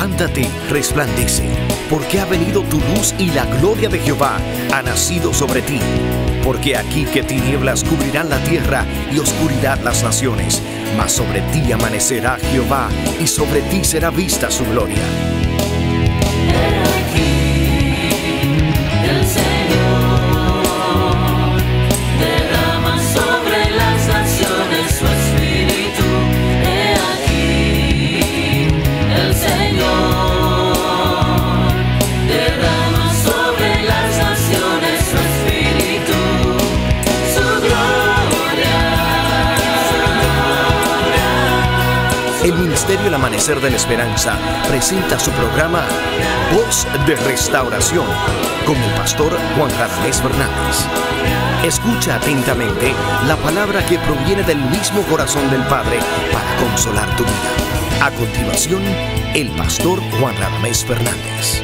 Levántate, resplandece, porque ha venido tu luz y la gloria de Jehová ha nacido sobre ti. Porque aquí que tinieblas cubrirán la tierra y oscuridad las naciones, mas sobre ti amanecerá Jehová y sobre ti será vista su gloria. El Ministerio El Amanecer de la Esperanza presenta su programa Voz de Restauración con el pastor Juan Radamés Fernández. Escucha atentamente la palabra que proviene del mismo corazón del Padre para consolar tu vida. A continuación, el pastor Juan Radamés Fernández.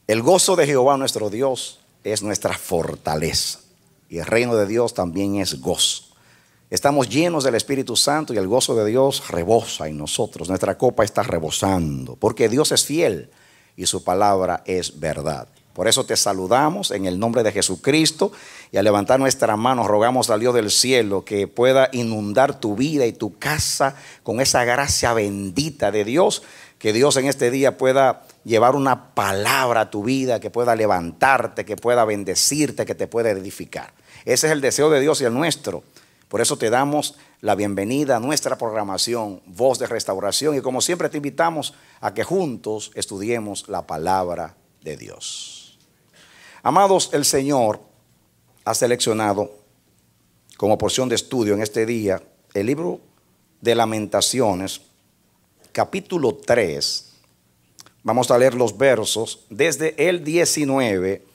El gozo de Jehová nuestro Dios es nuestra fortaleza y el reino de Dios también es gozo. Estamos llenos del Espíritu Santo y el gozo de Dios rebosa en nosotros. Nuestra copa está rebosando porque Dios es fiel y su palabra es verdad. Por eso te saludamos en el nombre de Jesucristo y al levantar nuestra mano rogamos al Dios del cielo que pueda inundar tu vida y tu casa con esa gracia bendita de Dios. Que Dios en este día pueda llevar una palabra a tu vida, que pueda levantarte, que pueda bendecirte, que te pueda edificar. Ese es el deseo de Dios y el nuestro. Por eso te damos la bienvenida a nuestra programación Voz de Restauración y como siempre te invitamos a que juntos estudiemos la palabra de Dios. Amados, el Señor ha seleccionado como porción de estudio en este día el libro de Lamentaciones, capítulo 3. Vamos a leer los versos desde el 19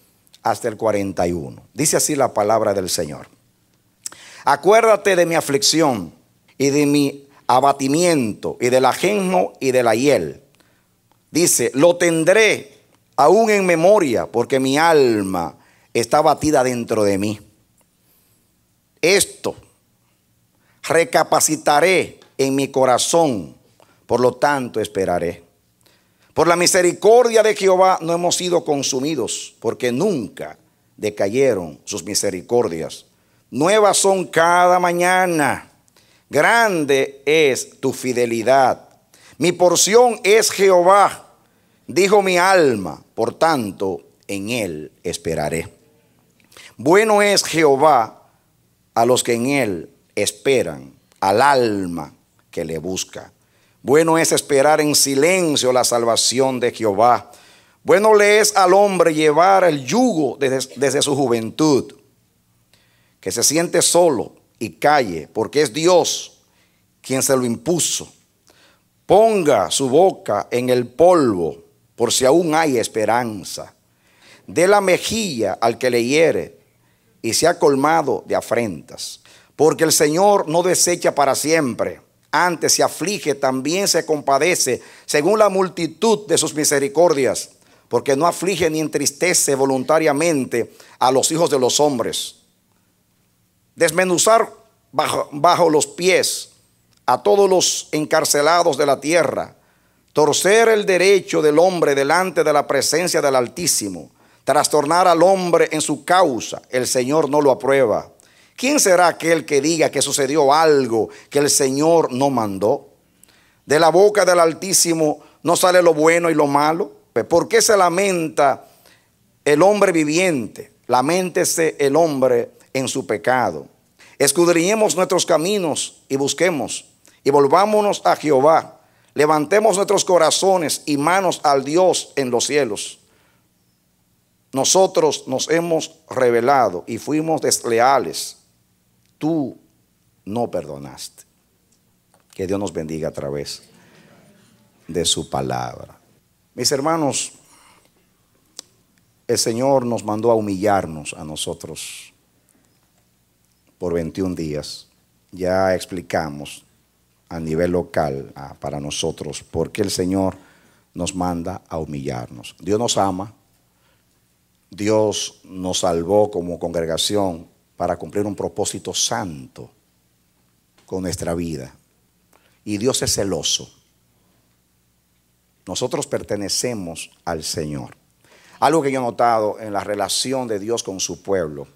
hasta el 41. Dice así la palabra del Señor. Acuérdate de mi aflicción y de mi abatimiento y del ajenjo y de la hiel. Dice, lo tendré aún en memoria porque mi alma está abatida dentro de mí. Esto recapacitaré en mi corazón, por lo tanto esperaré. Por la misericordia de Jehová no hemos sido consumidos, porque nunca decayeron sus misericordias. Nuevas son cada mañana, grande es tu fidelidad. Mi porción es Jehová, dijo mi alma, por tanto en él esperaré. Bueno es Jehová a los que en él esperan, al alma que le busca. Bueno es esperar en silencio la salvación de Jehová. Bueno le es al hombre llevar el yugo desde su juventud. Que se siente solo y calle, porque es Dios quien se lo impuso. Ponga su boca en el polvo, por si aún hay esperanza. Dé la mejilla al que le hiere, y se ha colmado de afrentas. Porque el Señor no desecha para siempre, antes se aflige, también se compadece, según la multitud de sus misericordias. Porque no aflige ni entristece voluntariamente a los hijos de los hombres. Desmenuzar bajo los pies a todos los encarcelados de la tierra, torcer el derecho del hombre delante de la presencia del Altísimo, trastornar al hombre en su causa, el Señor no lo aprueba. ¿Quién será aquel que diga que sucedió algo que el Señor no mandó? De la boca del Altísimo no sale lo bueno y lo malo. ¿Por qué se lamenta el hombre viviente? Laméntese el hombre en su pecado. Escudriñemos nuestros caminos y busquemos y volvámonos a Jehová. Levantemos nuestros corazones y manos al Dios en los cielos. Nosotros nos hemos rebelado y fuimos desleales. Tú no perdonaste. Que Dios nos bendiga a través de su palabra. Mis hermanos, el Señor nos mandó a humillarnos a nosotros por 21 días. Ya explicamos a nivel local para nosotros por qué el Señor nos manda a humillarnos. Dios nos ama. Dios nos salvó como congregación para cumplir un propósito santo con nuestra vida. Y Dios es celoso. Nosotros pertenecemos al Señor. Algo que yo he notado en la relación de Dios con su pueblo,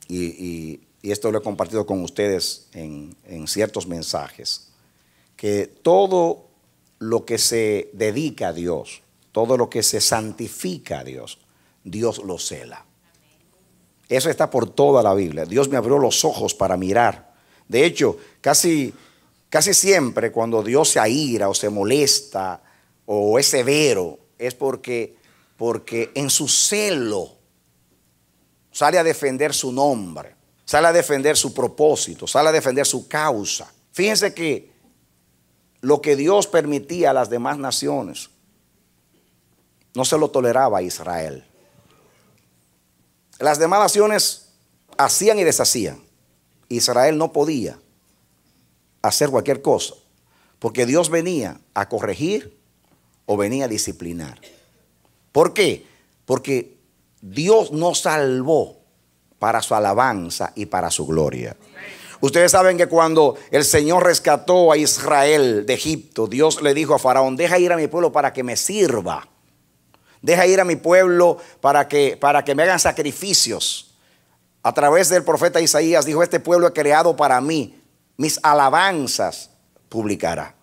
y esto lo he compartido con ustedes en ciertos mensajes, que todo lo que se dedica a Dios, todo lo que se santifica a Dios, Dios lo cela. Eso está por toda la Biblia. Dios me abrió los ojos para mirar. De hecho, casi siempre cuando Dios se aira o se molesta o es severo, es porque en su celo sale a defender su nombre, sale a defender su propósito, sale a defender su causa. Fíjense que lo que Dios permitía a las demás naciones no se lo toleraba a Israel. Las demás naciones hacían y deshacían. Israel no podía hacer cualquier cosa, porque Dios venía a corregir o venía a disciplinar. ¿Por qué? Porque Dios nos salvó para su alabanza y para su gloria. Ustedes saben que cuando el Señor rescató a Israel de Egipto, Dios le dijo a Faraón: deja ir a mi pueblo para que me sirva. Deja ir a mi pueblo para que me hagan sacrificios. A través del profeta Isaías dijo: este pueblo he creado para mí, mis alabanzas publicará.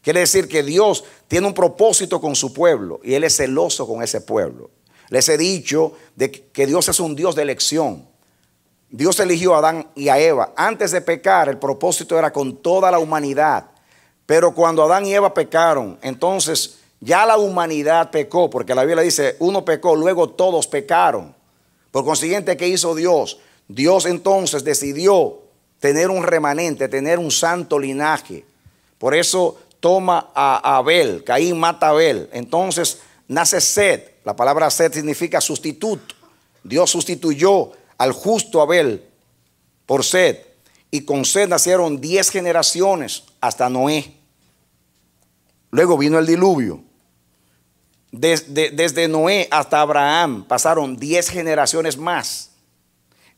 Quiere decir que Dios tiene un propósito con su pueblo y Él es celoso con ese pueblo. Les he dicho de que Dios es un Dios de elección. Dios eligió a Adán y a Eva. Antes de pecar, el propósito era con toda la humanidad. Pero cuando Adán y Eva pecaron, entonces ya la humanidad pecó, porque la Biblia dice: uno pecó, luego todos pecaron. Por consiguiente, ¿qué hizo Dios? Dios entonces decidió tener un remanente, tener un santo linaje. Por eso toma a Abel, Caín mata a Abel. Entonces nace Set. La palabra Set significa sustituto. Dios sustituyó al justo Abel por Set. Y con Set nacieron 10 generaciones hasta Noé. Luego vino el diluvio. Desde Noé hasta Abraham pasaron 10 generaciones más.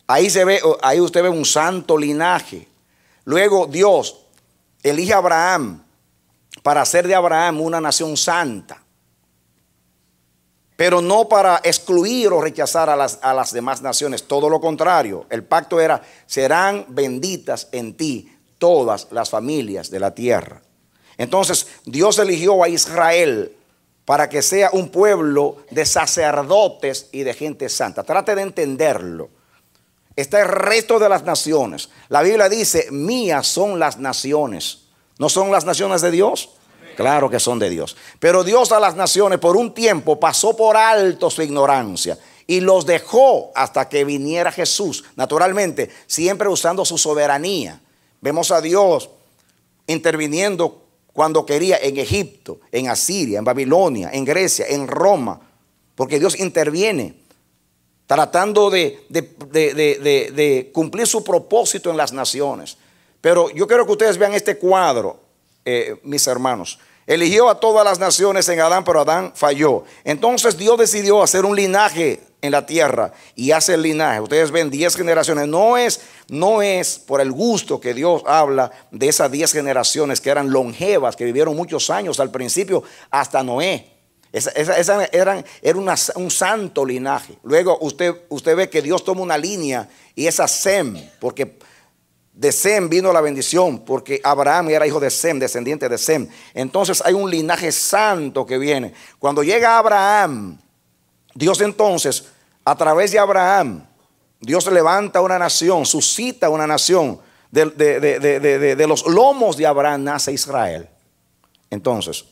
Ahí usted ve un santo linaje. Luego Dios elige a Abraham para hacer de Abraham una nación santa, pero no para excluir o rechazar a las demás naciones. Todo lo contrario, el pacto era: serán benditas en ti todas las familias de la tierra. Entonces Dios eligió a Israel para que sea un pueblo de sacerdotes y de gente santa. Trate de entenderlo. Está el resto de las naciones. La Biblia dice: mías son las naciones. ¿No son las naciones de Dios? Claro que son de Dios. Pero Dios a las naciones por un tiempo pasó por alto su ignorancia y los dejó hasta que viniera Jesús. Naturalmente, siempre usando su soberanía. Vemos a Dios interviniendo cuando quería en Egipto, en Asiria, en Babilonia, en Grecia, en Roma. Porque Dios interviene tratando de cumplir su propósito en las naciones. Pero yo quiero que ustedes vean este cuadro, mis hermanos. Eligió a todas las naciones en Adán, pero Adán falló. Entonces Dios decidió hacer un linaje en la tierra y hace el linaje. Ustedes ven 10 generaciones. No es por el gusto que Dios habla de esas 10 generaciones que eran longevas, que vivieron muchos años al principio hasta Noé. Era un santo linaje. Luego usted ve que Dios toma una línea y es a Sem, porque de Sem vino la bendición, porque Abraham era hijo de Sem, descendiente de Sem. Entonces hay un linaje santo que viene. Cuando llega Abraham, Dios entonces, a través de Abraham, Dios levanta una nación, suscita una nación. De los lomos de Abraham nace Israel. Entonces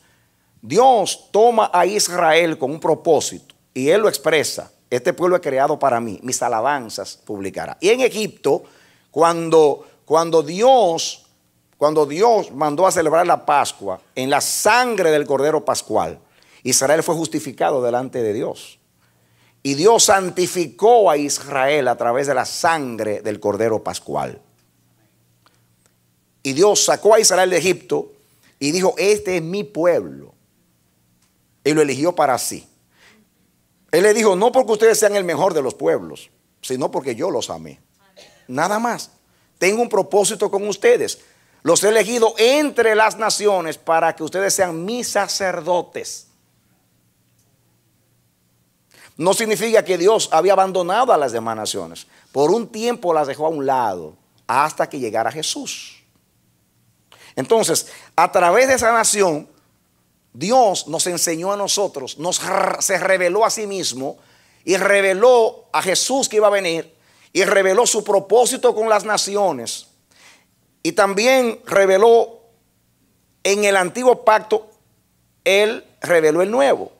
Dios toma a Israel con un propósito y Él lo expresa: este pueblo he creado para mí, mis alabanzas publicará. Y en Egipto, cuando Dios mandó a celebrar la Pascua en la sangre del Cordero Pascual, Israel fue justificado delante de Dios. Y Dios santificó a Israel a través de la sangre del Cordero Pascual. Y Dios sacó a Israel de Egipto y dijo: este es mi pueblo. Y lo eligió para sí. Él le dijo: no porque ustedes sean el mejor de los pueblos, sino porque yo los amé. Nada más. Tengo un propósito con ustedes. los he elegido entre las naciones para que ustedes sean mis sacerdotes. No significa que Dios había abandonado a las demás naciones. Por un tiempo las dejó a un lado hasta que llegara Jesús. Entonces, a través de esa nación, Dios nos enseñó a nosotros, se reveló a sí mismo y reveló a Jesús que iba a venir y reveló su propósito con las naciones. Y también reveló en el antiguo pacto, Él reveló el nuevo.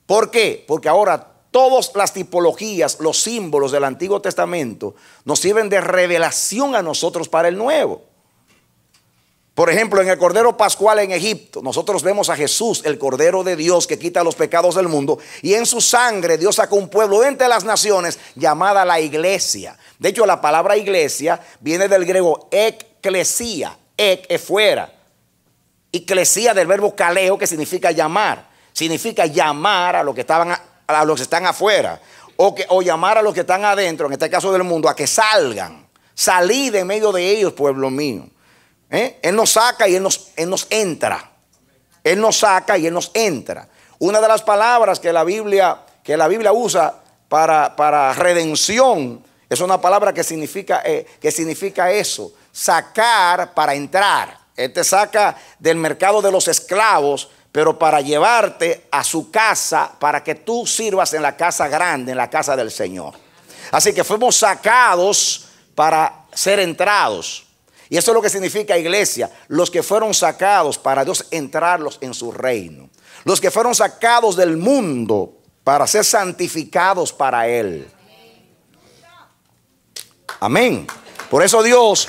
¿Por qué? Porque ahora todas las tipologías, los símbolos del Antiguo Testamento nos sirven de revelación a nosotros para el nuevo. Por ejemplo, en el Cordero Pascual en Egipto, nosotros vemos a Jesús, el Cordero de Dios que quita los pecados del mundo, y en su sangre Dios sacó un pueblo entre las naciones llamada la iglesia. De hecho, la palabra iglesia viene del griego eclesia, ek es fuera, eclesia del verbo kaleo, que significa llamar. Significa llamar a los que a los que están afuera, o llamar a los que están adentro, en este caso del mundo, a que salgan. Salí de medio de ellos, pueblo mío. Él nos saca y Él nos entra. Él nos saca y Él nos entra. Una de las palabras que la Biblia usa para redención es una palabra que significa eso: sacar para entrar. Él te saca del mercado de los esclavos, pero para llevarte a su casa, para que tú sirvas en la casa grande, en la casa del Señor. Así que fuimos sacados para ser entrados. Y eso es lo que significa iglesia: los que fueron sacados para Dios entrarlos en su reino. Los que fueron sacados del mundo para ser santificados para Él. Amén. Por eso Dios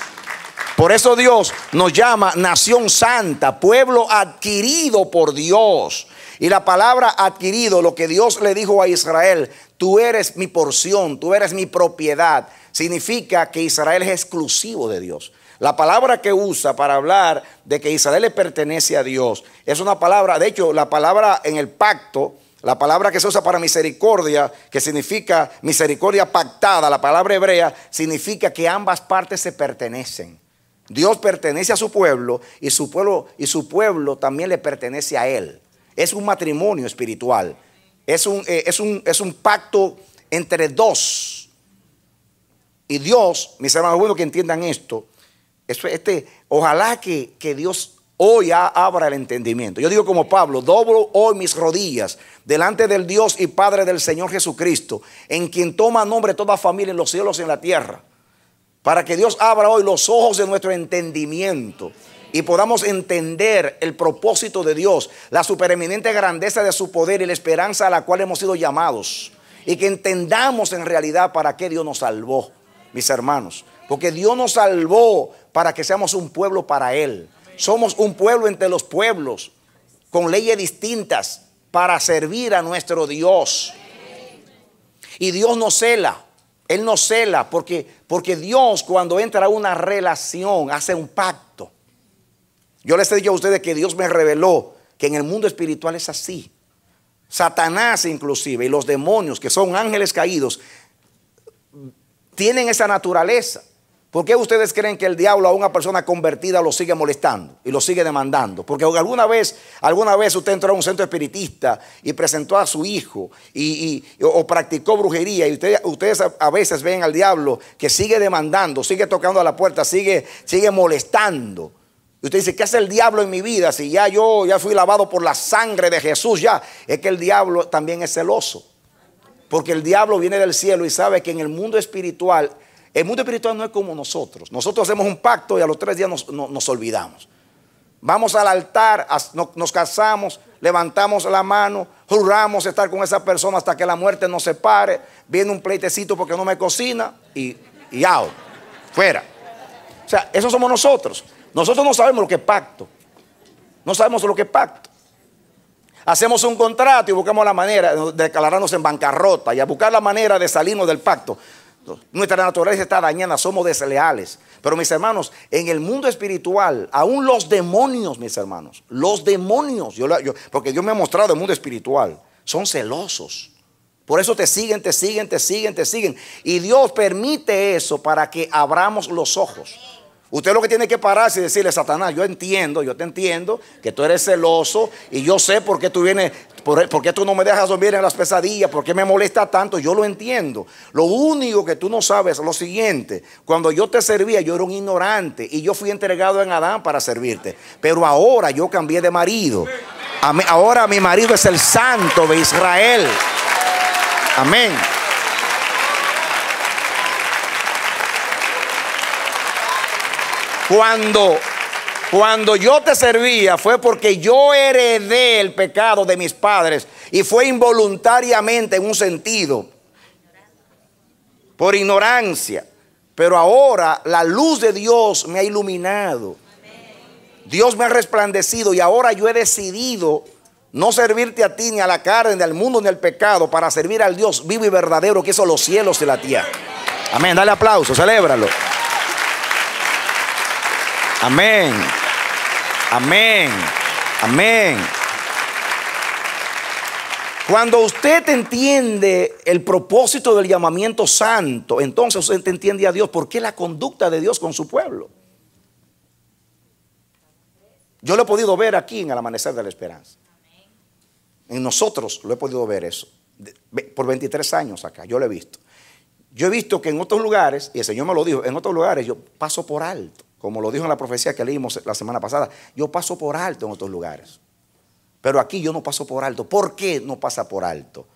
nos llama nación santa, pueblo adquirido por Dios. Y la palabra adquirido, lo que Dios le dijo a Israel: tú eres mi porción, tú eres mi propiedad, significa que Israel es exclusivo de Dios. La palabra que usa para hablar de que Israel le pertenece a Dios es una palabra, de hecho, la palabra en el pacto, la palabra que se usa para misericordia, que significa misericordia pactada, la palabra hebrea significa que ambas partes se pertenecen. Dios pertenece a su pueblo y su pueblo también le pertenece a Él. Es un matrimonio espiritual. Es un pacto entre dos. Y Dios, mis hermanos, bueno que entiendan esto. Ojalá que Dios hoy abra el entendimiento. Yo digo como Pablo: doblo hoy mis rodillas delante del Dios y Padre del Señor Jesucristo, en quien toma nombre toda familia en los cielos y en la tierra, para que Dios abra hoy los ojos de nuestro entendimiento y podamos entender el propósito de Dios, la supereminente grandeza de su poder y la esperanza a la cual hemos sido llamados, y que entendamos en realidad para qué Dios nos salvó, mis hermanos. Porque Dios nos salvó para que seamos un pueblo para Él. Somos un pueblo entre los pueblos, con leyes distintas, para servir a nuestro Dios. Y Dios nos cela. Él nos cela porque Dios, cuando entra a una relación, hace un pacto. Yo les he dicho a ustedes que Dios me reveló que en el mundo espiritual es así. Satanás inclusive y los demonios, que son ángeles caídos, tienen esa naturaleza. ¿Por qué ustedes creen que el diablo a una persona convertida lo sigue molestando y lo sigue demandando? Porque alguna vez usted entró a un centro espiritista y presentó a su hijo o practicó brujería, y ustedes a veces ven al diablo que sigue demandando, sigue tocando a la puerta, sigue molestando. Y usted dice: ¿qué hace el diablo en mi vida? Si yo fui lavado por la sangre de Jesús ya. Es que el diablo también es celoso. Porque el diablo viene del cielo y sabe que en el mundo espiritual no es como nosotros. Nosotros hacemos un pacto y a los 3 días nos olvidamos. Vamos al altar, nos casamos, levantamos la mano, juramos estar con esa persona hasta que la muerte nos separe. Viene un pleitecito porque no me cocina y out, fuera. O sea, eso somos nosotros. Nosotros no sabemos lo que es pacto. No sabemos lo que es pacto. Hacemos un contrato y buscamos la manera de declararnos en bancarrota y a buscar la manera de salirnos del pacto. Nuestra naturaleza está dañada, somos desleales. Pero mis hermanos, en el mundo espiritual, aún los demonios, mis hermanos, los demonios, porque Dios me ha mostrado el mundo espiritual, son celosos. Por eso te siguen. Y Dios permite eso para que abramos los ojos. Usted lo que tiene que pararse y decirle: Satanás, yo entiendo, yo te entiendo que tú eres celoso y yo sé por qué tú vienes, por qué tú no me dejas dormir en las pesadillas, por qué me molesta tanto, yo lo entiendo. Lo único que tú no sabes es lo siguiente: cuando yo te servía, yo era un ignorante y yo fui entregado en Adán para servirte, pero ahora yo cambié de marido. Ahora mi marido es el Santo de Israel. Amén. Cuando yo te servía fue porque yo heredé el pecado de mis padres y fue involuntariamente, en un sentido, por ignorancia. Pero ahora la luz de Dios me ha iluminado. Dios me ha resplandecido y ahora yo he decidido no servirte a ti, ni a la carne, ni al mundo, ni al pecado, para servir al Dios vivo y verdadero que hizo los cielos y la tierra. Amén. Dale aplauso, celébralo. Amén. Amén. Amén. Cuando usted entiende el propósito del llamamiento santo, entonces usted entiende a Dios. ¿Por qué la conducta de Dios con su pueblo? Yo lo he podido ver aquí en el Amanecer de la Esperanza. En nosotros lo he podido ver eso. Por 23 años acá, yo lo he visto. Yo he visto que en otros lugares, y el Señor me lo dijo, en otros lugares yo paso por alto. Como lo dijo en la profecía que leímos la semana pasada, yo paso por alto en otros lugares. Pero aquí yo no paso por alto. ¿Por qué no pasa por alto?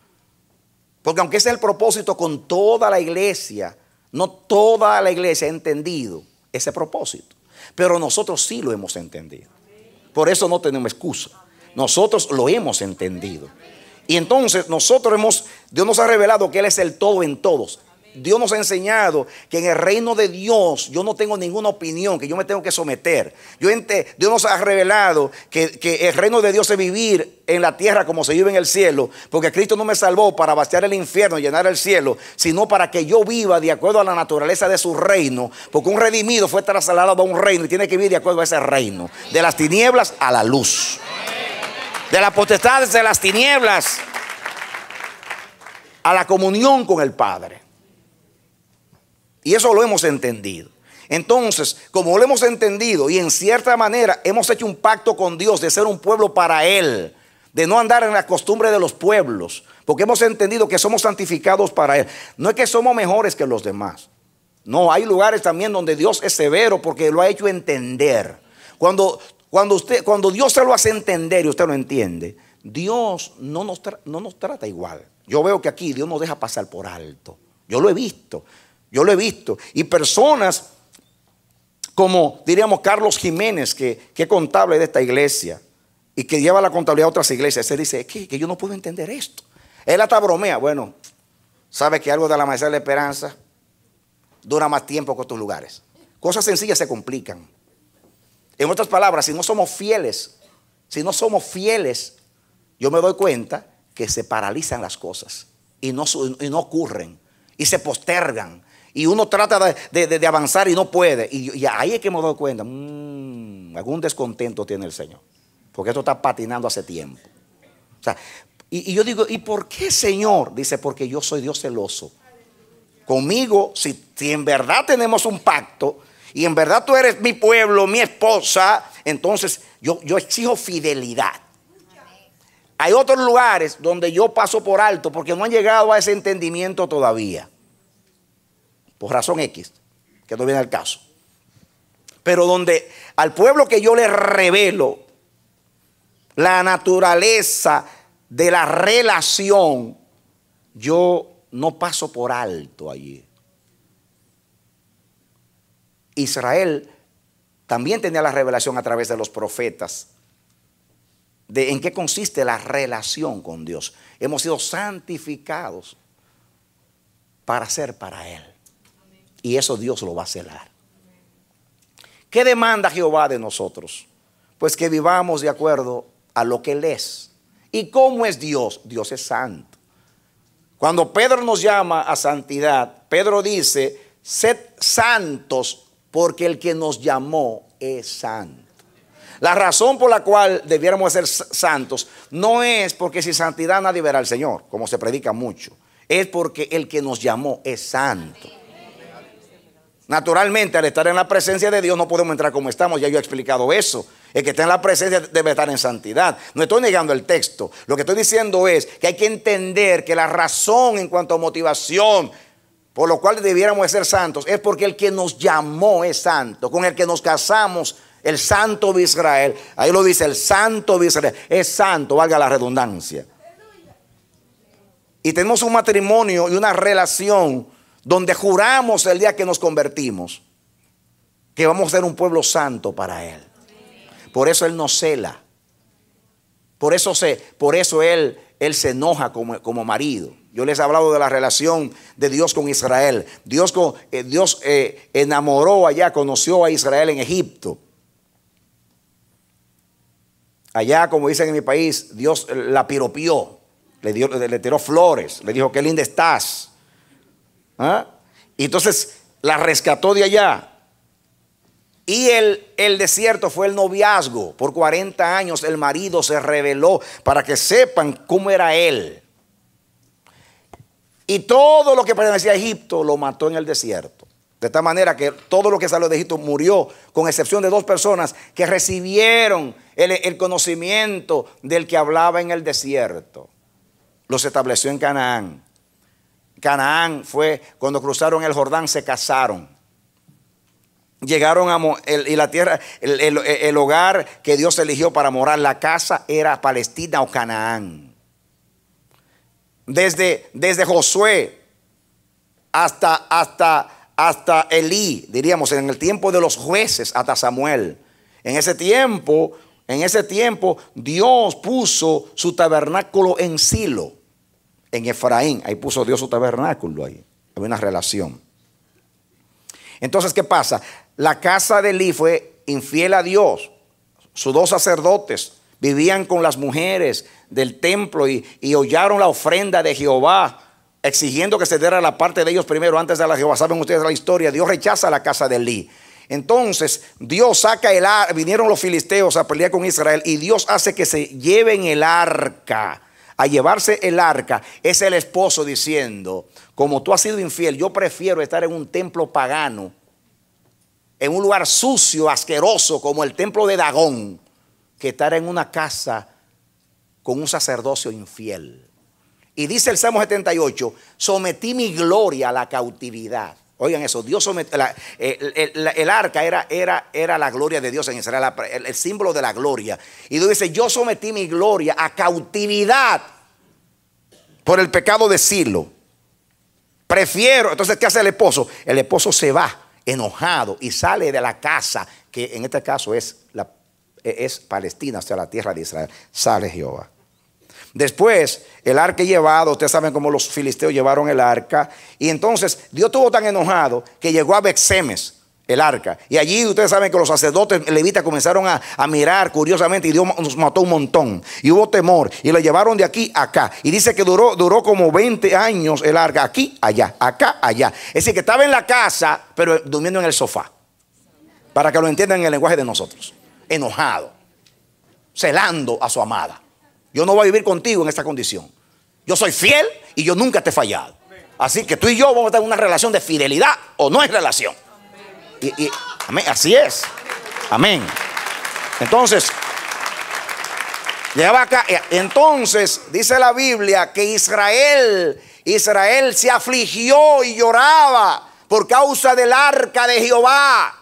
Porque aunque ese es el propósito con toda la iglesia, no toda la iglesia ha entendido ese propósito. Pero nosotros sí lo hemos entendido. Por eso no tenemos excusa. Nosotros lo hemos entendido. Y entonces Dios nos ha revelado que Él es el todo en todos. Dios nos ha enseñado que en el reino de Dios yo no tengo ninguna opinión, que yo me tengo que someter. Dios nos ha revelado que el reino de Dios es vivir en la tierra como se vive en el cielo, porque Cristo no me salvó para vaciar el infierno y llenar el cielo, sino para que yo viva de acuerdo a la naturaleza de su reino, porque un redimido fue trasladado a un reino y tiene que vivir de acuerdo a ese reino, de las tinieblas a la luz, de las potestades de las tinieblas a la comunión con el Padre. Y eso lo hemos entendido. Entonces, como lo hemos entendido y en cierta manera hemos hecho un pacto con Dios de ser un pueblo para Él, de no andar en la costumbre de los pueblos, porque hemos entendido que somos santificados para Él. No es que somos mejores que los demás. No, hay lugares también donde Dios es severo porque lo ha hecho entender. Cuando Dios se lo hace entender y usted lo entiende, Dios no nos trata igual. Yo veo que aquí Dios nos deja pasar por alto. Yo lo he visto. Y personas como, diríamos, Carlos Jiménez, que es contable de esta iglesia y que lleva la contabilidad a otras iglesias, se dice que yo no puedo entender esto. Él hasta bromea. Bueno, sabe que algo de la Amanecer de la Esperanza dura más tiempo que otros lugares. Cosas sencillas se complican. En otras palabras, si no somos fieles, yo me doy cuenta que se paralizan las cosas y no ocurren y se postergan. Y uno trata de avanzar y no puede. Y ahí es que me doy cuenta. Algún descontento tiene el Señor. Porque esto está patinando hace tiempo. O sea, y yo digo, ¿y por qué, Señor? Dice, porque yo soy Dios celoso. Conmigo, si en verdad tenemos un pacto, y en verdad tú eres mi pueblo, mi esposa, entonces yo exijo fidelidad. Hay otros lugares donde yo paso por alto porque no han llegado a ese entendimiento todavía. Por razón X, que no viene al caso. Pero donde al pueblo que yo le revelo la naturaleza de la relación, yo no paso por alto allí. Israel también tenía la revelación a través de los profetas de en qué consiste la relación con Dios. Hemos sido santificados para ser para Él. Y eso Dios lo va a celar. ¿Qué demanda Jehová de nosotros? Pues que vivamos de acuerdo a lo que Él es. ¿Y cómo es Dios? Dios es santo. Cuando Pedro nos llama a santidad, Pedro dice, sed santos porque el que nos llamó es santo. La razón por la cual debiéramos ser santos no es porque sin santidad nadie verá al Señor, como se predica mucho. Es porque el que nos llamó es santo. Naturalmente, al estar en la presencia de Dios no podemos entrar como estamos, ya yo he explicado eso. El que está en la presencia debe estar en santidad. No estoy negando el texto. Lo que estoy diciendo es que hay que entender que la razón en cuanto a motivación por lo cual debiéramos de ser santos es porque el que nos llamó es santo, con el que nos casamos, el Santo de Israel. Ahí lo dice, el Santo de Israel es santo, valga la redundancia. Y tenemos un matrimonio y una relación donde juramos el día que nos convertimos que vamos a ser un pueblo santo para Él. Por eso Él nos cela. Por eso Él se enoja como marido. Yo les he hablado de la relación de Dios con Israel. Dios enamoró allá, conoció a Israel en Egipto. Allá, como dicen en mi país, Dios la piropió. Le tiró flores. Le dijo, qué linda estás. ¿Ah? Y entonces la rescató de allá. Y el desierto fue el noviazgo. Por 40 años el marido se rebeló para que sepan cómo era él. Y todo lo que pertenecía a Egipto lo mató en el desierto. De tal manera que todo lo que salió de Egipto murió, con excepción de 2 personas que recibieron el conocimiento del que hablaba en el desierto. Los estableció en Canaán. Canaán fue cuando cruzaron el Jordán, se casaron. Llegaron y la tierra, el hogar que Dios eligió para morar, la casa era Palestina o Canaán. Desde Josué hasta Elí, diríamos, en el tiempo de los jueces, hasta Samuel. En ese tiempo Dios puso su tabernáculo en Silo, en Efraín. Ahí puso Dios su tabernáculo, ahí había una relación. Entonces, ¿qué pasa? La casa de Elí fue infiel a Dios. Sus 2 sacerdotes vivían con las mujeres del templo y hollaron la ofrenda de Jehová, exigiendo que se diera la parte de ellos primero antes de la Jehová. Saben ustedes la historia. Dios rechaza la casa de Elí. Entonces Dios saca el arca. Vinieron los filisteos a pelear con Israel y Dios hace que se lleven el arca. A llevarse el arca es el esposo diciendo, como tú has sido infiel, yo prefiero estar en un templo pagano, en un lugar sucio, asqueroso como el templo de Dagón, que estar en una casa con un sacerdocio infiel. Y dice el Salmo 78, sometí mi gloria a la cautividad. Oigan eso, Dios sometió, el arca era la gloria de Dios en Israel, el símbolo de la gloria. Y Dios dice, yo sometí mi gloria a cautividad por el pecado de Silo. Prefiero, entonces ¿qué hace el esposo? El esposo se va enojado y sale de la casa, que en este caso es Palestina, o sea, la tierra de Israel. Sale Jehová. Después, el arca llevado, ustedes saben cómo los filisteos llevaron el arca. Y entonces Dios estuvo tan enojado que llegó a Bet-Semes, el arca. Y allí ustedes saben que los sacerdotes levitas comenzaron a mirar curiosamente y Dios nos mató un montón. Y hubo temor y lo llevaron de aquí a acá. Y dice que duró como 20 años el arca, aquí, allá, acá, allá. Es decir, que estaba en la casa, pero durmiendo en el sofá. Para que lo entiendan en el lenguaje de nosotros. Enojado, celando a su amada. Yo no voy a vivir contigo en esta condición. Yo soy fiel y yo nunca te he fallado. Así que tú y yo vamos a tener una relación de fidelidad o no es relación. Amén, así es. Amén. Entonces, llegaba acá. Entonces, dice la Biblia que Israel se afligió y lloraba por causa del arca de Jehová.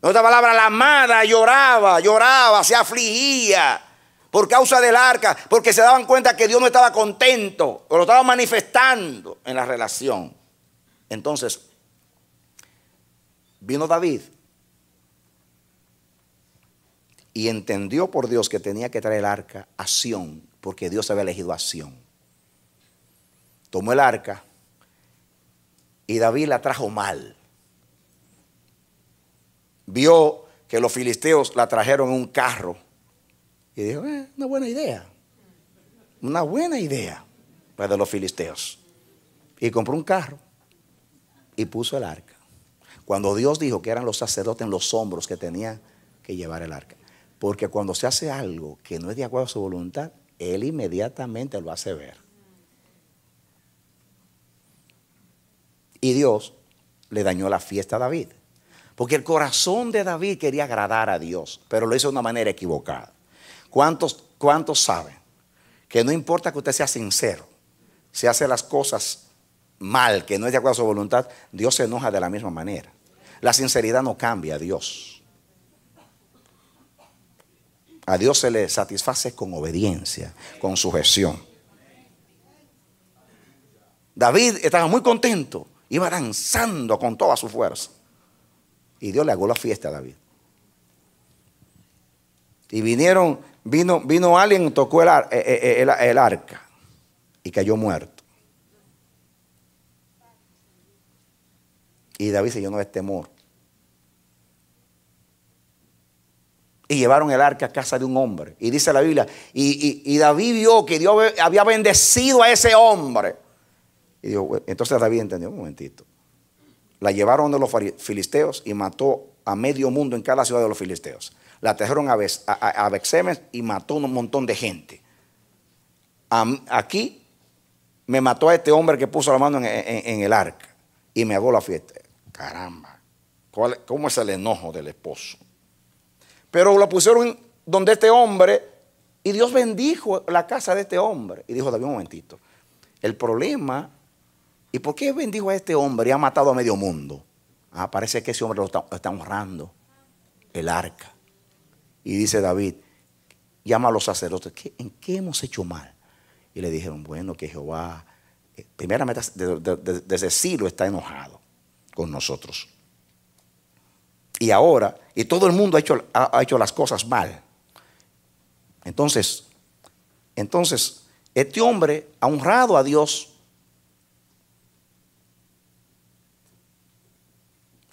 En otra palabra, la amada lloraba, se afligía por causa del arca, porque se daban cuenta que Dios no estaba contento, o lo estaba manifestando en la relación. Entonces, vino David y entendió por Dios que tenía que traer el arca a Sión, porque Dios había elegido a Sión. Tomó el arca y David la trajo mal. Vio que los filisteos la trajeron en un carro y dijo, una buena idea la de los filisteos. Y compró un carro y puso el arca. Cuando Dios dijo que eran los sacerdotes en los hombros que tenían que llevar el arca. Porque cuando se hace algo que no es de acuerdo a su voluntad, Él inmediatamente lo hace ver. Y Dios le dañó la fiesta a David. Porque el corazón de David quería agradar a Dios, pero lo hizo de una manera equivocada. ¿Cuántos saben que no importa que usted sea sincero, si hace las cosas mal, que no es de acuerdo a su voluntad, Dios se enoja de la misma manera? La sinceridad no cambia a Dios. A Dios se le satisface con obediencia, con sujeción. David estaba muy contento, iba danzando con toda su fuerza. Y Dios le hago la fiesta a David. Y vino alguien, tocó el arca y cayó muerto. Y David se llenó de temor. Y llevaron el arca a casa de un hombre. Y dice la Biblia, y David vio que Dios había bendecido a ese hombre. Y dijo, entonces David entendió, un momentito. La llevaron de los filisteos y mató a medio mundo en cada ciudad de los filisteos. La trajeron a Bexemes y mató un montón de gente. Aquí me mató a este hombre que puso la mano en el arca y me hago la fiesta. Caramba, ¿cómo es el enojo del esposo? Pero lo pusieron donde este hombre y Dios bendijo la casa de este hombre. Y dijo, David, un momentito, el problema, ¿y por qué bendijo a este hombre y ha matado a medio mundo? Parece que ese hombre lo está honrando, el arca. Y dice David, llama a los sacerdotes, ¿en qué hemos hecho mal? Y le dijeron, bueno, que Jehová, primeramente desde Silo está enojado con nosotros. Y ahora, y todo el mundo ha hecho las cosas mal. Entonces, este hombre ha honrado a Dios.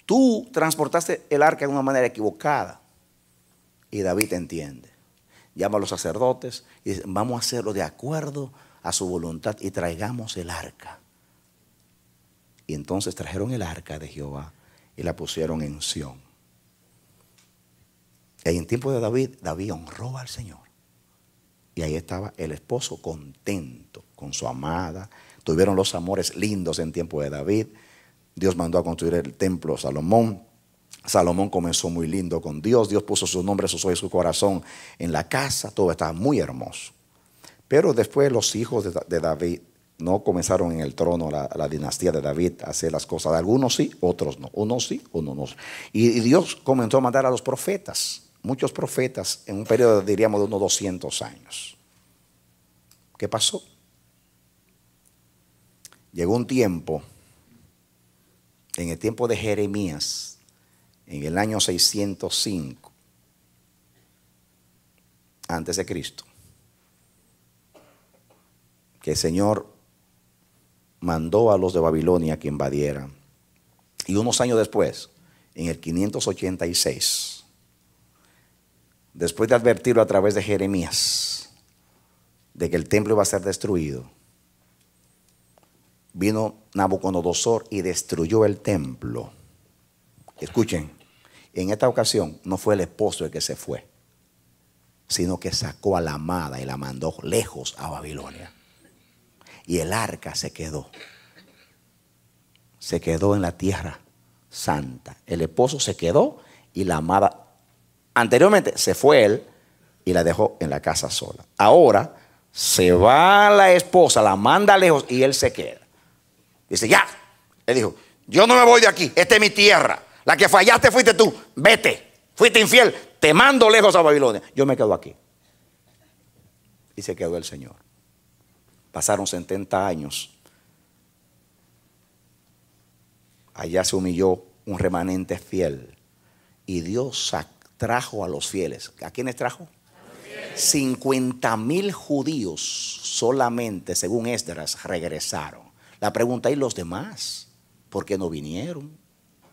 Tú transportaste el arca de una manera equivocada. Y David entiende. Llama a los sacerdotes y dice, vamos a hacerlo de acuerdo a su voluntad y traigamos el arca. Y entonces trajeron el arca de Jehová y la pusieron en Sión. Y en tiempo de David honró al Señor. Y ahí estaba el esposo contento con su amada. Tuvieron los amores lindos en tiempo de David. Dios mandó a construir el templo de Salomón. Salomón comenzó muy lindo con Dios. Dios puso su nombre, sus ojos y su corazón en la casa. Todo estaba muy hermoso. Pero después los hijos de David no comenzaron en el trono, la dinastía de David, a hacer las cosas. Algunos sí, otros no. Unos sí, unos no. Y Dios comenzó a mandar a los profetas. Muchos profetas en un periodo, diríamos, de unos 200 años. ¿Qué pasó? Llegó un tiempo, en el tiempo de Jeremías, en el año 605 antes de Cristo, que el Señor mandó a los de Babilonia que invadieran. Y unos años después, en el 586, después de advertirlo a través de Jeremías de que el templo iba a ser destruido, vino Nabucodonosor y destruyó el templo. Escuchen, en esta ocasión no fue el esposo el que se fue, sino que sacó a la amada y la mandó lejos a Babilonia. Y el arca se quedó en la tierra santa. El esposo se quedó y la amada, anteriormente se fue él y la dejó en la casa sola. Ahora se va la esposa, la manda lejos y él se queda. Dice, ya. Él dijo, yo no me voy de aquí, esta es mi tierra. La que fallaste fuiste tú, vete. Fuiste infiel, te mando lejos a Babilonia. Yo me quedo aquí. Y se quedó el Señor. Pasaron 70 años. Allá se humilló un remanente fiel. Y Dios trajo a los fieles. ¿A quiénes trajo? 50,000 judíos solamente, según Esdras, regresaron. La pregunta, ¿y los demás? ¿Por qué no vinieron?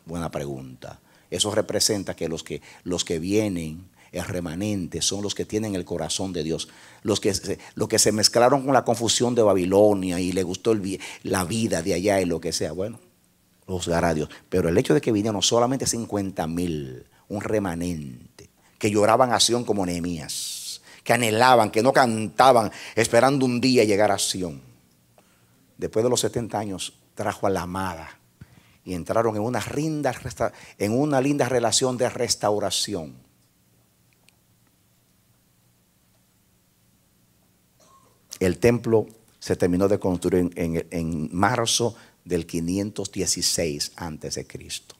Buena pregunta. Eso representa que los que vienen, el remanente, son los que tienen el corazón de Dios. Los que se mezclaron con la confusión de Babilonia y le gustó la vida de allá y lo que sea. Bueno, los juzgará Dios. Pero el hecho de que vinieron solamente 50,000, un remanente, que lloraban a Sión como Nehemías, que anhelaban, que no cantaban, esperando un día llegar a Sión. Después de los 70 años trajo a la amada y entraron en una linda relación de restauración. El templo se terminó de construir en marzo del 516 antes de Cristo.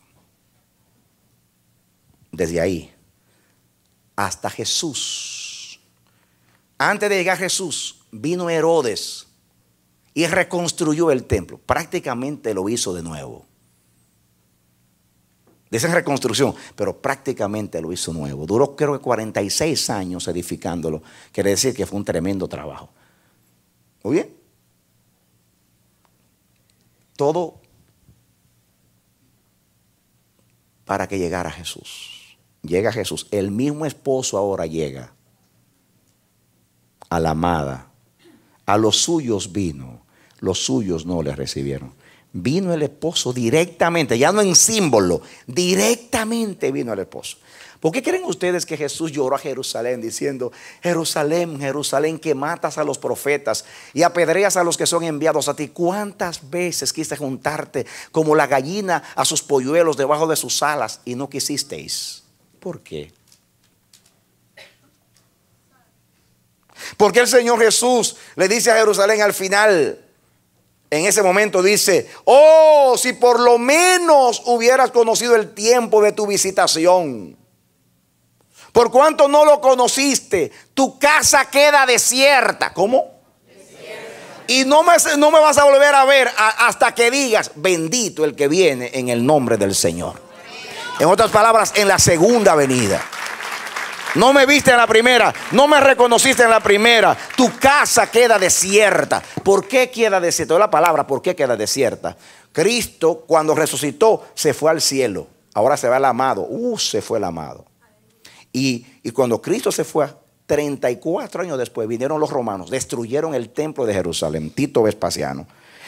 Desde ahí hasta Jesús. Antes de llegar Jesús, vino Herodes y reconstruyó el templo. Prácticamente lo hizo de nuevo. Dicen reconstrucción, pero prácticamente lo hizo nuevo. Duró creo que 46 años edificándolo. Quiere decir que fue un tremendo trabajo. Muy bien. Todo para que llegara Jesús. Llega Jesús. El mismo esposo ahora llega a la amada. A los suyos vino. Los suyos no le recibieron. Vino el esposo directamente, ya no en símbolo, directamente vino el esposo. ¿Por qué creen ustedes que Jesús lloró a Jerusalén diciendo: Jerusalén, Jerusalén, que matas a los profetas y apedreas a los que son enviados a ti? ¿Cuántas veces quise juntarte como la gallina a sus polluelos debajo de sus alas y no quisisteis? ¿Por qué? Porque el Señor Jesús le dice a Jerusalén al final, en ese momento dice: oh, si por lo menos hubieras conocido el tiempo de tu visitación. Por cuanto no lo conociste, tu casa queda desierta. ¿Cómo? Desierta. Y no me vas a volver a ver hasta que digas: bendito el que viene en el nombre del Señor. En otras palabras, en la segunda venida. No me viste en la primera, no me reconociste en la primera. Tu casa queda desierta. ¿Por qué queda desierta? La palabra, ¿por qué queda desierta? Cristo, cuando resucitó, se fue al cielo. Ahora se va el amado. Se fue el amado. Y cuando Cristo se fue, 34 años después, vinieron los romanos, destruyeron el templo de Jerusalén, Tito Vespasiano.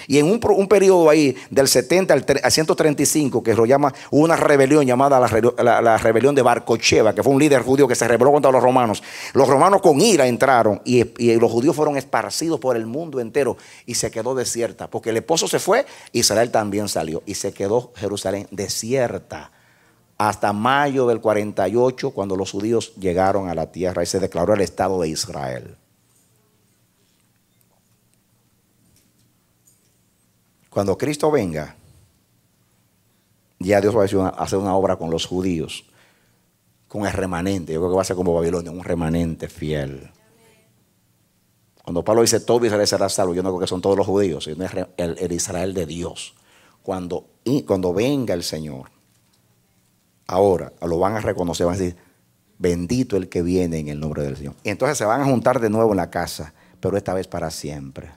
Y en un periodo ahí del 70 al 135, que lo llama una rebelión llamada la rebelión de Bar Kocheba, que fue un líder judío que se rebeló contra los romanos. Los romanos con ira entraron y los judíos fueron esparcidos por el mundo entero y se quedó desierta. Porque el esposo se fue, Israel también salió y se quedó Jerusalén desierta. Hasta mayo del 48, cuando los judíos llegaron a la tierra y se declaró el Estado de Israel. Cuando Cristo venga, ya Dios va a hacer una obra con los judíos, con el remanente. Yo creo que va a ser como Babilonia, un remanente fiel. Cuando Pablo dice todo Israel será salvo, yo no creo que son todos los judíos, sino el Israel de Dios. Cuando venga el Señor, ahora lo van a reconocer, van a decir: bendito el que viene en el nombre del Señor. Y entonces se van a juntar de nuevo en la casa, pero esta vez para siempre.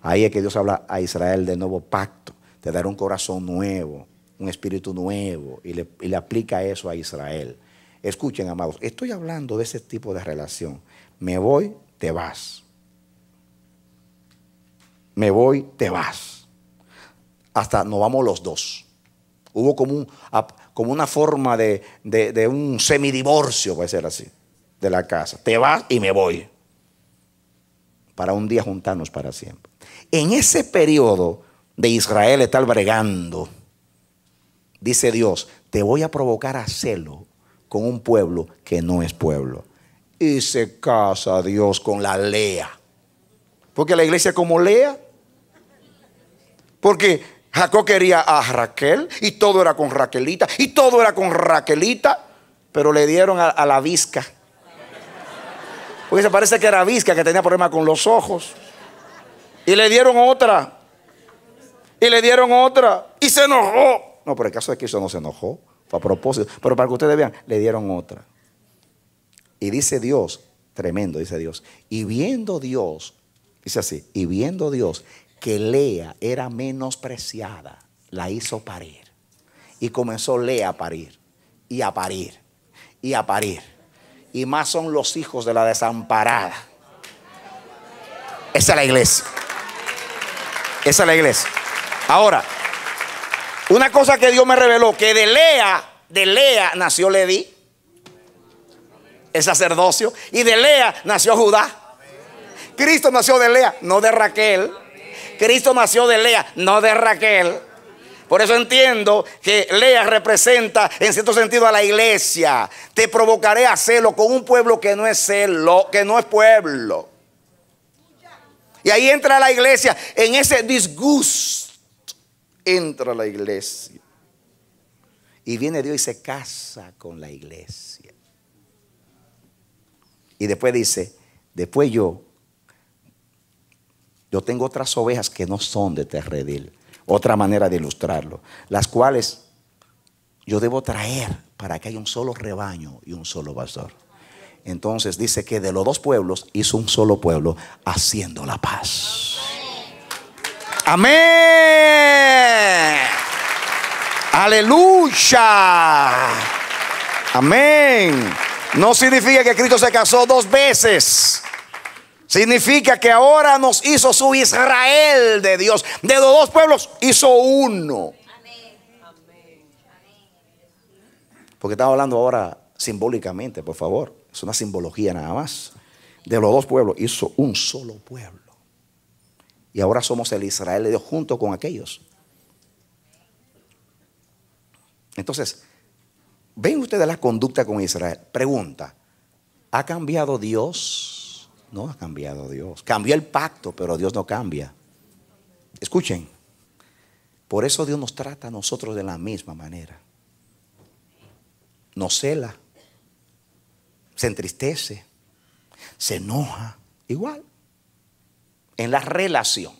Ahí es que Dios habla a Israel de nuevo pacto. Te dará un corazón nuevo, un espíritu nuevo, y le aplica eso a Israel. Escuchen, amados, estoy hablando de ese tipo de relación. Me voy, te vas. Me voy, te vas. Hasta nos vamos los dos. Hubo como una forma de un semidivorcio, puede ser así, de la casa. Te vas y me voy. Para un día juntarnos para siempre. En ese periodo de Israel estar bregando, dice Dios: te voy a provocar a celo con un pueblo que no es pueblo. Y se casa Dios con la Lea. Porque la iglesia como Lea. Porque Jacob quería a Raquel y todo era con Raquelita. Y todo era con Raquelita. Pero le dieron a la visca. Porque se parece que era visca, que tenía problemas con los ojos. Y le dieron otra. Y le dieron otra. Y se enojó. No, pero el caso es que eso no se enojó. Fue a propósito. Pero para que ustedes vean, le dieron otra. Y dice Dios, tremendo, dice Dios. Y viendo Dios, dice así, y viendo Dios que Lea era menospreciada, la hizo parir. Y comenzó Lea a parir. Y a parir. Y a parir. Y más son los hijos de la desamparada. Esa es la iglesia. Esa es la iglesia. Ahora, una cosa que Dios me reveló, que de Lea nació Leví, el sacerdocio, y de Lea nació Judá. Cristo nació de Lea, no de Raquel. Cristo nació de Lea, no de Raquel. Por eso entiendo que Lea representa en cierto sentido a la iglesia. Te provocaré a celo con un pueblo que no es celo, que no es pueblo. Y ahí entra la iglesia, en ese disgusto entra la iglesia. Y viene Dios y se casa con la iglesia. Y después dice, después yo tengo otras ovejas que no son de este redil. Otra manera de ilustrarlo, las cuales yo debo traer para que haya un solo rebaño y un solo pastor. Entonces dice que de los dos pueblos hizo un solo pueblo, haciendo la paz. Amén. Aleluya. Amén. No significa que Cristo se casó dos veces. Significa que ahora nos hizo su Israel de Dios. De los dos pueblos hizo uno. Porque estamos hablando ahora simbólicamente, por favor. Es una simbología nada más. De los dos pueblos hizo un solo pueblo. Y ahora somos el Israel de Dios junto con aquellos. Entonces, ven ustedes la conducta con Israel. Pregunta, ¿ha cambiado Dios? No ha cambiado Dios. Cambió el pacto, pero Dios no cambia. Escuchen. Por eso Dios nos trata a nosotros de la misma manera. Nos cela, se entristece, se enoja, igual. En la relación.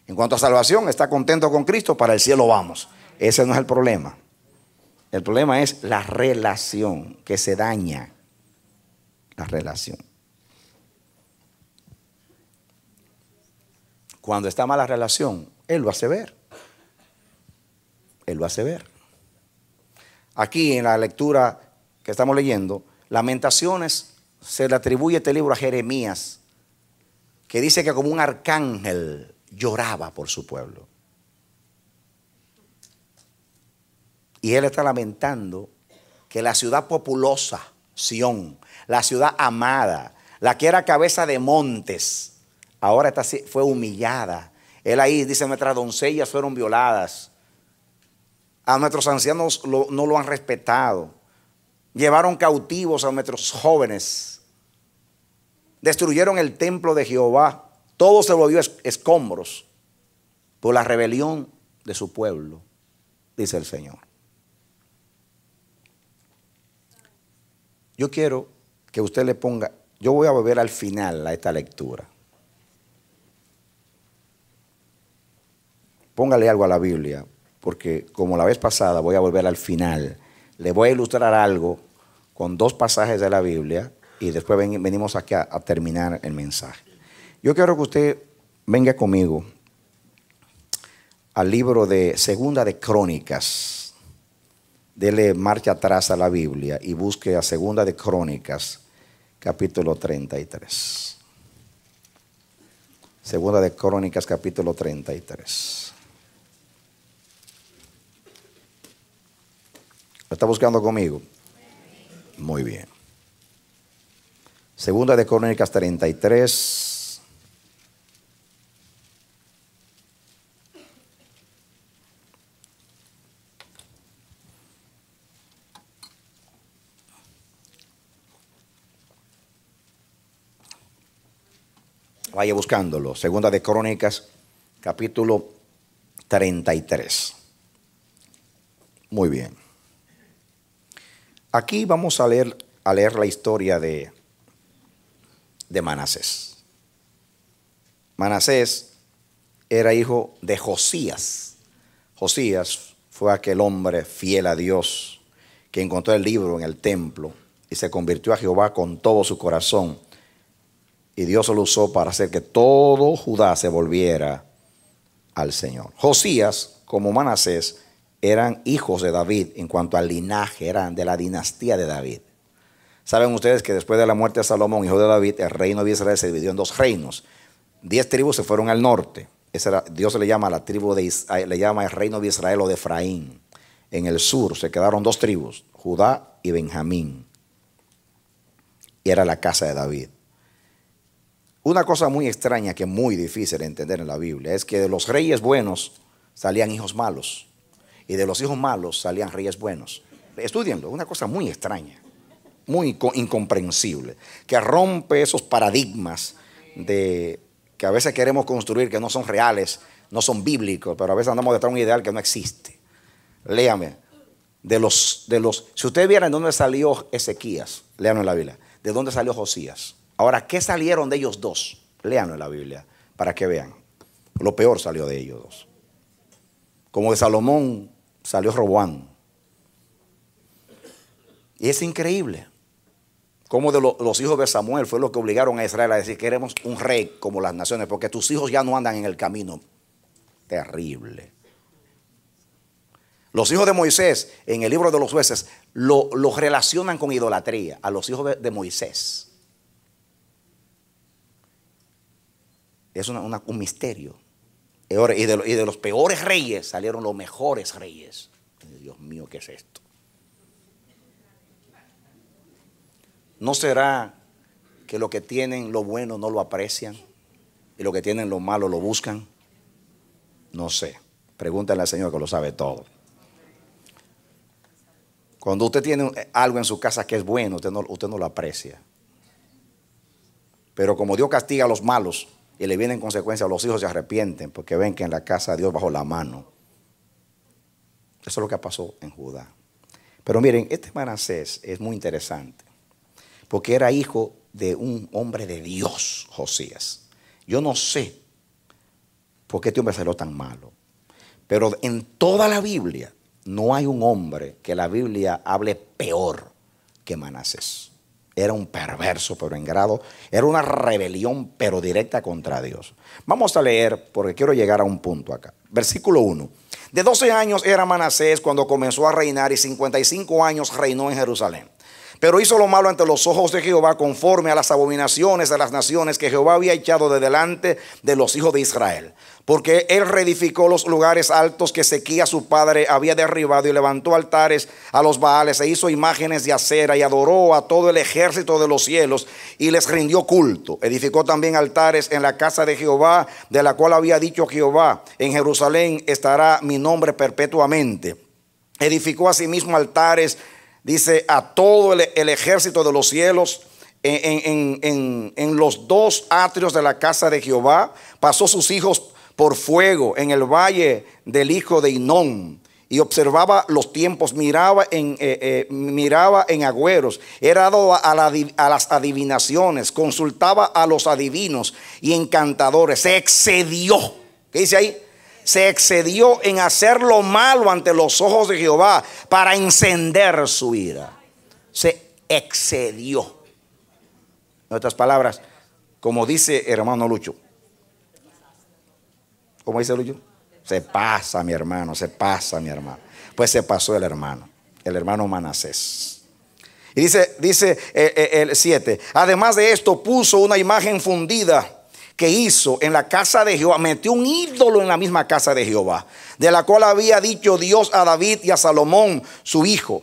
En cuanto a salvación, está contento con Cristo, para el cielo vamos. Ese no es el problema. El problema es la relación, que se daña. La relación. Cuando está mala relación, Él lo hace ver. Él lo hace ver. Aquí en la lectura que estamos leyendo, Lamentaciones, se le atribuye este libro a Jeremías, que dice que como un arcángel lloraba por su pueblo. Y él está lamentando que la ciudad populosa, Sión, la ciudad amada, la que era cabeza de montes, ahora fue humillada. Él ahí dice, nuestras doncellas fueron violadas. A nuestros ancianos no lo han respetado. Llevaron cautivos a nuestros jóvenes. Destruyeron el templo de Jehová. Todo se volvió escombros por la rebelión de su pueblo, dice el Señor. Yo quiero que usted le ponga, yo voy a volver al final a esta lectura. Póngale algo a la Biblia, porque como la vez pasada voy a volver al final. Le voy a ilustrar algo con dos pasajes de la Biblia y después venimos aquí a terminar el mensaje. Yo quiero que usted venga conmigo al libro de Segunda de Crónicas. Dele marcha atrás a la Biblia y busque a Segunda de Crónicas, capítulo 33. Segunda de Crónicas, capítulo 33. ¿Lo está buscando conmigo? Muy bien. Segunda de Crónicas 33. Vaya buscándolo. Segunda de Crónicas, capítulo 33. Muy bien. Aquí vamos a leer la historia de Manasés. Manasés era hijo de Josías. Josías fue aquel hombre fiel a Dios que encontró el libro en el templo y se convirtió a Jehová con todo su corazón. Y Dios lo usó para hacer que todo Judá se volviera al Señor. Josías, como Manasés, eran hijos de David en cuanto al linaje, eran de la dinastía de David. Saben ustedes que después de la muerte de Salomón, hijo de David, el reino de Israel se dividió en dos reinos. 10 tribus se fueron al norte. Dios le llama a la tribu le llama el reino de Israel o de Efraín. En el sur se quedaron 2 tribus, Judá y Benjamín. Y era la casa de David. Una cosa muy extraña que es muy difícil de entender en la Biblia es que de los reyes buenos salían hijos malos. y de los hijos malos salían reyes buenos. Estudienlo, es una cosa muy extraña, muy incomprensible, que rompe esos paradigmas de que a veces queremos construir que no son reales, no son bíblicos, pero a veces andamos detrás de un ideal que no existe. Léame, si ustedes vieran de dónde salió Ezequías, léanlo en la Biblia, de dónde salió Josías. Ahora, ¿qué salieron de ellos dos? Léanlo en la Biblia, para que vean. Lo peor salió de ellos dos. Como de Salomón salió Roboam. Y es increíble como de los hijos de Samuel fue lo que obligaron a Israel a decir: queremos un rey como las naciones, porque tus hijos ya no andan en el camino. Terrible. Los hijos de Moisés, en el libro de los jueces, los relacionan con idolatría, a los hijos de Moisés. Es un misterio. Y de los peores reyes salieron los mejores reyes. Dios mío, ¿qué es esto? ¿No será que lo que tienen lo bueno no lo aprecian y lo que tienen lo malo lo buscan? No sé. Pregúntale al Señor, que lo sabe todo. Cuando usted tiene algo en su casa que es bueno, usted no lo aprecia. Pero como Dios castiga a los malos y le vienen consecuencias, los hijos se arrepienten porque ven que en la casa de Dios bajo la mano. Eso es lo que pasó en Judá. Pero miren, este Manasés es muy interesante, porque era hijo de un hombre de Dios, Josías. Yo no sé por qué este hombre salió tan malo, pero en toda la Biblia no hay un hombre que la Biblia hable peor que Manasés. Era un perverso, pero en grado, era una rebelión, pero directa contra Dios. Vamos a leer, porque quiero llegar a un punto acá. Versículo 1. De 12 años era Manasés cuando comenzó a reinar, y 55 años reinó en Jerusalén. Pero hizo lo malo ante los ojos de Jehová, conforme a las abominaciones de las naciones que Jehová había echado de delante de los hijos de Israel. Porque él reedificó los lugares altos que Ezequías su padre había derribado, y levantó altares a los Baales, e hizo imágenes de acera, y adoró a todo el ejército de los cielos, y les rindió culto. Edificó también altares en la casa de Jehová, de la cual había dicho Jehová: en Jerusalén estará mi nombre perpetuamente. Edificó asimismo altares, dice, a todo el ejército de los cielos en los dos atrios de la casa de Jehová. Pasó sus hijos por fuego en el valle del hijo de Hinón, y observaba los tiempos, miraba en agüeros, era dado a las adivinaciones, consultaba a los adivinos y encantadores. Se excedió, ¿qué dice ahí? Se excedió en hacer lo malo ante los ojos de Jehová para encender su ira. Se excedió. En otras palabras, como dice hermano Lucho. ¿Cómo dice Lucho? Se pasa, mi hermano, se pasa, mi hermano. Pues se pasó el hermano Manasés. Y dice el 7. Además de esto, puso una imagen fundida que hizo en la casa de Jehová. Metió un ídolo en la misma casa de Jehová, de la cual había dicho Dios a David y a Salomón su hijo: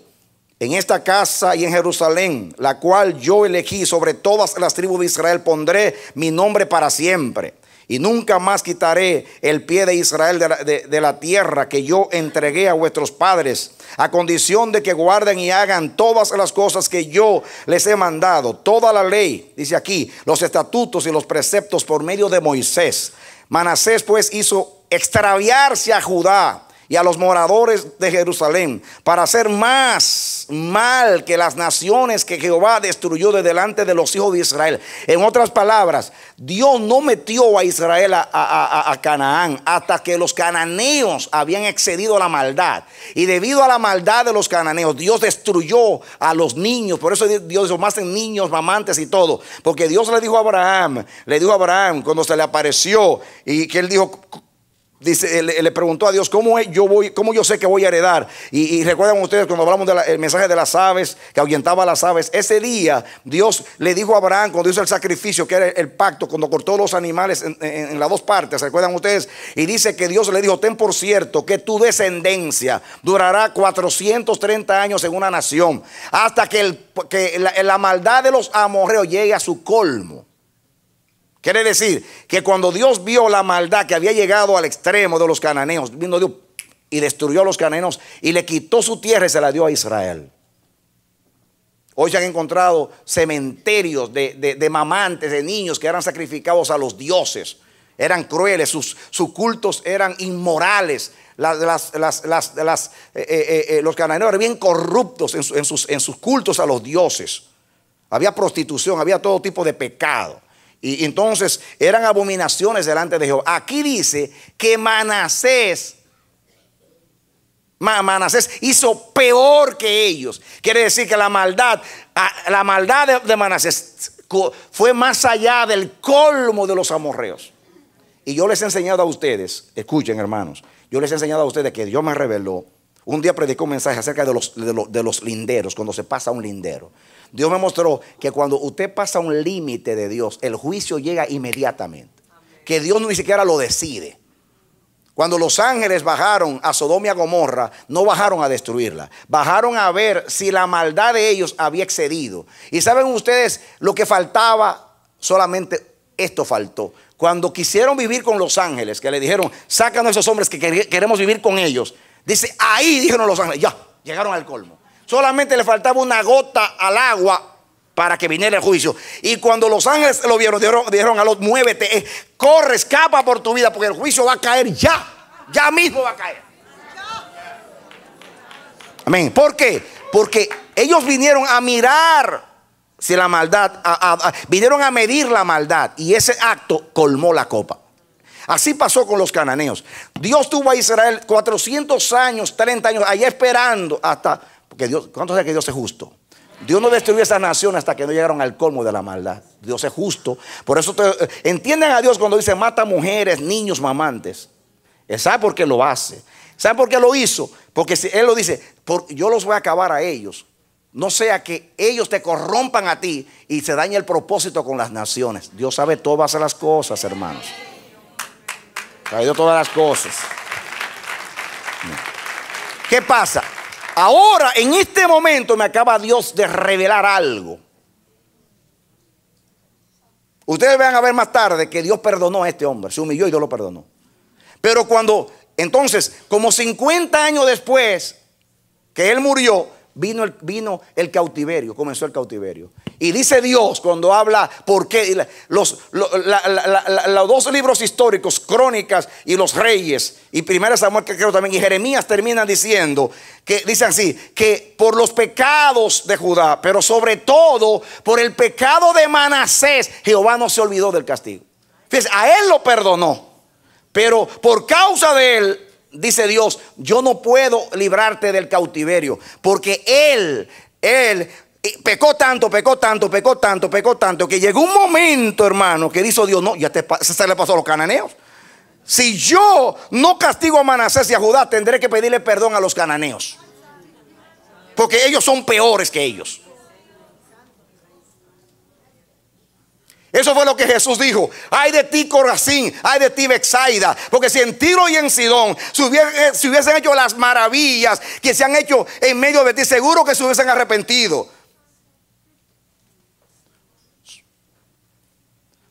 en esta casa y en Jerusalén, la cual yo elegí, sobre todas las tribus de Israel pondré mi nombre para siempre, y nunca más quitaré el pie de Israel de la tierra que yo entregué a vuestros padres, a condición de que guarden y hagan todas las cosas que yo les he mandado, toda la ley, dice aquí, los estatutos y los preceptos por medio de Moisés. Manasés pues hizo extraviarse a Judá y a los moradores de Jerusalén, para hacer más mal que las naciones que Jehová destruyó de delante de los hijos de Israel. En otras palabras, Dios no metió a Israel a Canaán hasta que los cananeos habían excedido la maldad. Y debido a la maldad de los cananeos, Dios destruyó a los niños. Por eso Dios dijo: más en niños, mamantes y todo. Porque Dios le dijo a Abraham cuando se le apareció, y que él dijo, dice, le preguntó a Dios: ¿cómo yo sé que voy a heredar? Y recuerdan ustedes cuando hablamos del mensaje de las aves, que ahuyentaba a las aves. Ese día Dios le dijo a Abraham, cuando hizo el sacrificio, que era el pacto, cuando cortó los animales en las dos partes, ¿recuerdan ustedes? Y dice que Dios le dijo: ten por cierto que tu descendencia durará 430 años en una nación, hasta que la maldad de los amorreos llegue a su colmo. Quiere decir que cuando Dios vio la maldad que había llegado al extremo de los cananeos, vino Dios y destruyó a los cananeos y le quitó su tierra y se la dio a Israel. Hoy se han encontrado cementerios de mamantes, de niños que eran sacrificados a los dioses. Eran crueles, sus cultos eran inmorales. Los cananeos eran bien corruptos en sus cultos a los dioses. Había prostitución, había todo tipo de pecado. Y entonces eran abominaciones delante de Jehová. Aquí dice que Manasés hizo peor que ellos. Quiere decir que la maldad de Manasés fue más allá del colmo de los amorreos. Y yo les he enseñado a ustedes, escuchen hermanos, yo les he enseñado a ustedes que Dios me reveló. Un día predicó un mensaje acerca de los linderos, cuando se pasa un lindero. Dios me mostró que cuando usted pasa un límite de Dios, el juicio llega inmediatamente. Que Dios ni siquiera lo decide. Cuando los ángeles bajaron a Sodoma y a Gomorra, no bajaron a destruirla. Bajaron a ver si la maldad de ellos había excedido. Y saben ustedes lo que faltaba, solamente esto faltó. Cuando quisieron vivir con los ángeles, que le dijeron, sácanos a esos hombres que queremos vivir con ellos. Dice, ahí dijeron los ángeles, ya, llegaron al colmo. Solamente le faltaba una gota al agua para que viniera el juicio. Y cuando los ángeles lo vieron, dijeron a Lot, muévete, corre, escapa por tu vida, porque el juicio va a caer ya mismo va a caer. Amén. ¿Por qué? Porque ellos vinieron a mirar si la maldad, vinieron a medir la maldad, y ese acto colmó la copa. Así pasó con los cananeos. Dios tuvo a Israel 400 años, 30 años allá esperando hasta, porque Dios, ¿cuánto sabe que Dios es justo? Dios no destruyó esa nación hasta que no llegaron al colmo de la maldad. Dios es justo. Por eso entienden a Dios cuando dice mata mujeres, niños, mamantes. ¿Sabe por qué lo hace? ¿Sabe por qué lo hizo? Porque si Él lo dice, yo los voy a acabar a ellos. No sea que ellos te corrompan a ti y se dañe el propósito con las naciones. Dios sabe todas las cosas, hermanos. Sabe todas las cosas. ¿Qué pasa? Ahora, en este momento me acaba Dios de revelar algo. Ustedes van a ver más tarde que Dios perdonó a este hombre. Se humilló y Dios lo perdonó. Pero entonces, como 50 años después que él murió, vino el cautiverio, comenzó el cautiverio. Y dice Dios cuando habla, ¿por qué? Los dos libros históricos, Crónicas y los Reyes, y Primera Samuel, que creo también, y Jeremías terminan diciendo, que dicen así, que por los pecados de Judá, pero sobre todo por el pecado de Manasés, Jehová no se olvidó del castigo. Fíjense, a él lo perdonó, pero por causa de él, dice Dios, yo no puedo librarte del cautiverio, porque él pecó tanto, que llegó un momento, hermano, que dijo Dios, no, se le pasó a los cananeos. Si yo no castigo a Manasés y a Judá, tendré que pedirle perdón a los cananeos, porque ellos son peores que ellos. Eso fue lo que Jesús dijo. Ay de ti, Corazín, ay de ti, Betsaida, porque si en Tiro y en Sidón se hubiesen hecho las maravillas que se han hecho en medio de ti, seguro que se hubiesen arrepentido.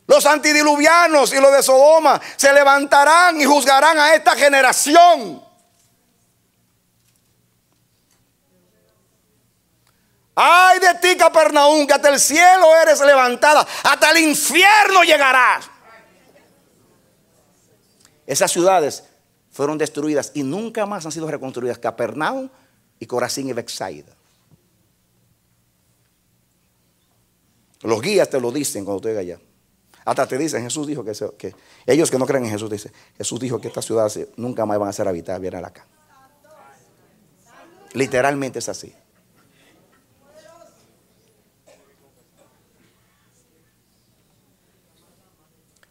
Los antidiluvianos y los de Sodoma se levantarán y juzgarán a esta generación. Ay de ti, Capernaum, que hasta el cielo eres levantada, hasta el infierno llegarás. Esas ciudades fueron destruidas y nunca más han sido reconstruidas. Capernaum y Corazín y Betsaida. Los guías te lo dicen cuando tú llegas allá. Hasta te dicen, Jesús dijo que ellos que no creen en Jesús dicen, Jesús dijo que estas ciudades nunca más van a ser habitadas. Vienen acá. Literalmente es así.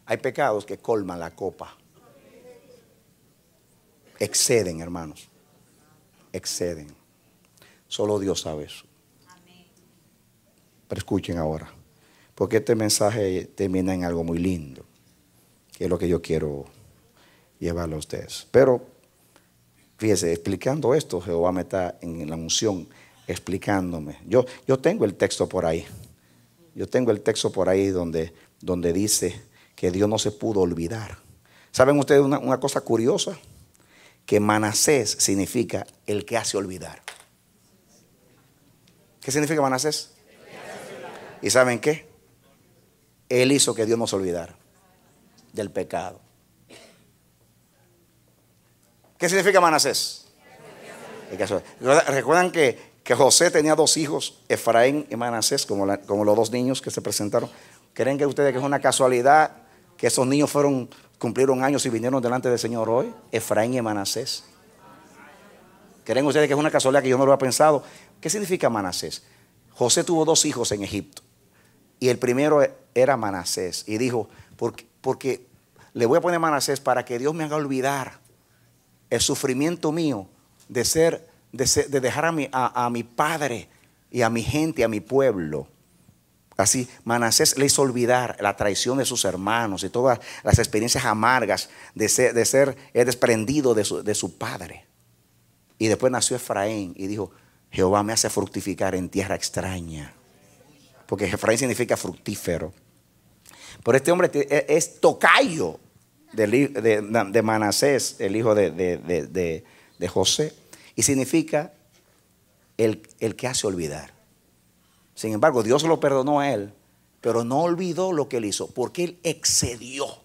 Hay pecados que colman la copa. Exceden, hermanos. Exceden. Solo Dios sabe eso. Pero escuchen ahora, porque este mensaje termina en algo muy lindo, que es lo que yo quiero llevarlo a ustedes. Pero fíjese, explicando esto, Jehová me está en la unción explicándome. Yo tengo el texto por ahí. Yo tengo el texto por ahí donde dice que Dios no se pudo olvidar. ¿Saben ustedes una cosa curiosa? que Manasés significa el que hace olvidar. ¿Qué significa Manasés? ¿Y saben qué? Él hizo que Dios nos olvidara del pecado. ¿Qué significa Manasés? ¿Recuerdan que José tenía dos hijos, Efraín y Manasés, como los dos niños que se presentaron? ¿Creen que ustedes que es una casualidad que esos niños cumplieron años y vinieron delante del Señor hoy? Efraín y Manasés. ¿Creen ustedes que es una casualidad que yo no lo había pensado? ¿Qué significa Manasés? José tuvo dos hijos en Egipto y el primero era Manasés y dijo, porque le voy a poner Manasés para que Dios me haga olvidar el sufrimiento mío de dejar a mi padre y a mi gente, a mi pueblo. Así Manasés le hizo olvidar la traición de sus hermanos y todas las experiencias amargas de ser desprendido de su padre. Y después nació Efraín y dijo, Jehová me hace fructificar en tierra extraña. Porque Efraín significa fructífero. Pero este hombre es tocayo de Manasés, el hijo de José. Y significa el que hace olvidar. Sin embargo, Dios lo perdonó a él, pero no olvidó lo que él hizo, porque él excedió. O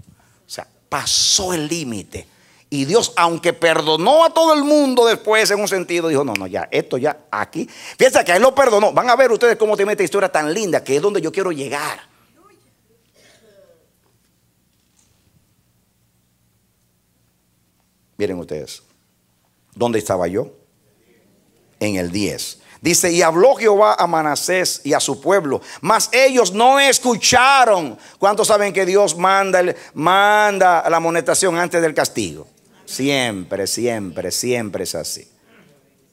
sea, pasó el límite. Y Dios, aunque perdonó a todo el mundo después en un sentido, dijo, no, ya, esto ya aquí. Piensa que a él lo perdonó. Van a ver ustedes cómo tiene esta historia tan linda, que es donde yo quiero llegar. Miren ustedes, ¿dónde estaba yo? En el 10. Dice, y habló Jehová a Manasés y a su pueblo, mas ellos no escucharon. ¿Cuántos saben que Dios manda la amonestación antes del castigo? Siempre, siempre, siempre es así.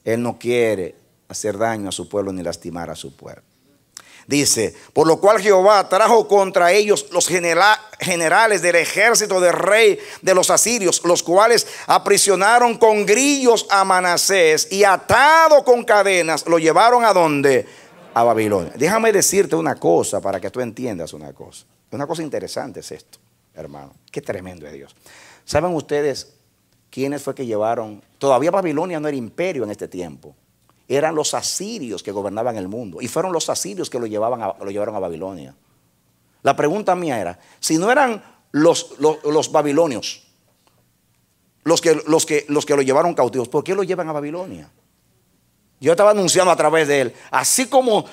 Él no quiere hacer daño a su pueblo ni lastimar a su pueblo. Dice, por lo cual Jehová trajo contra ellos los generales del ejército del rey de los asirios, los cuales aprisionaron con grillos a Manasés y atado con cadenas lo llevaron ¿a dónde? A Babilonia. Déjame decirte una cosa para que tú entiendas una cosa. Una cosa interesante es esto, hermano. Qué tremendo es Dios. ¿Saben ustedes quiénes fue que llevaron? Todavía Babilonia no era imperio en este tiempo. Eran los asirios que gobernaban el mundo. Y fueron los asirios que lo llevaron a Babilonia. La pregunta mía era, si no eran los babilonios los que lo llevaron cautivos, ¿por qué lo llevan a Babilonia? Yo estaba anunciando a través de él, así como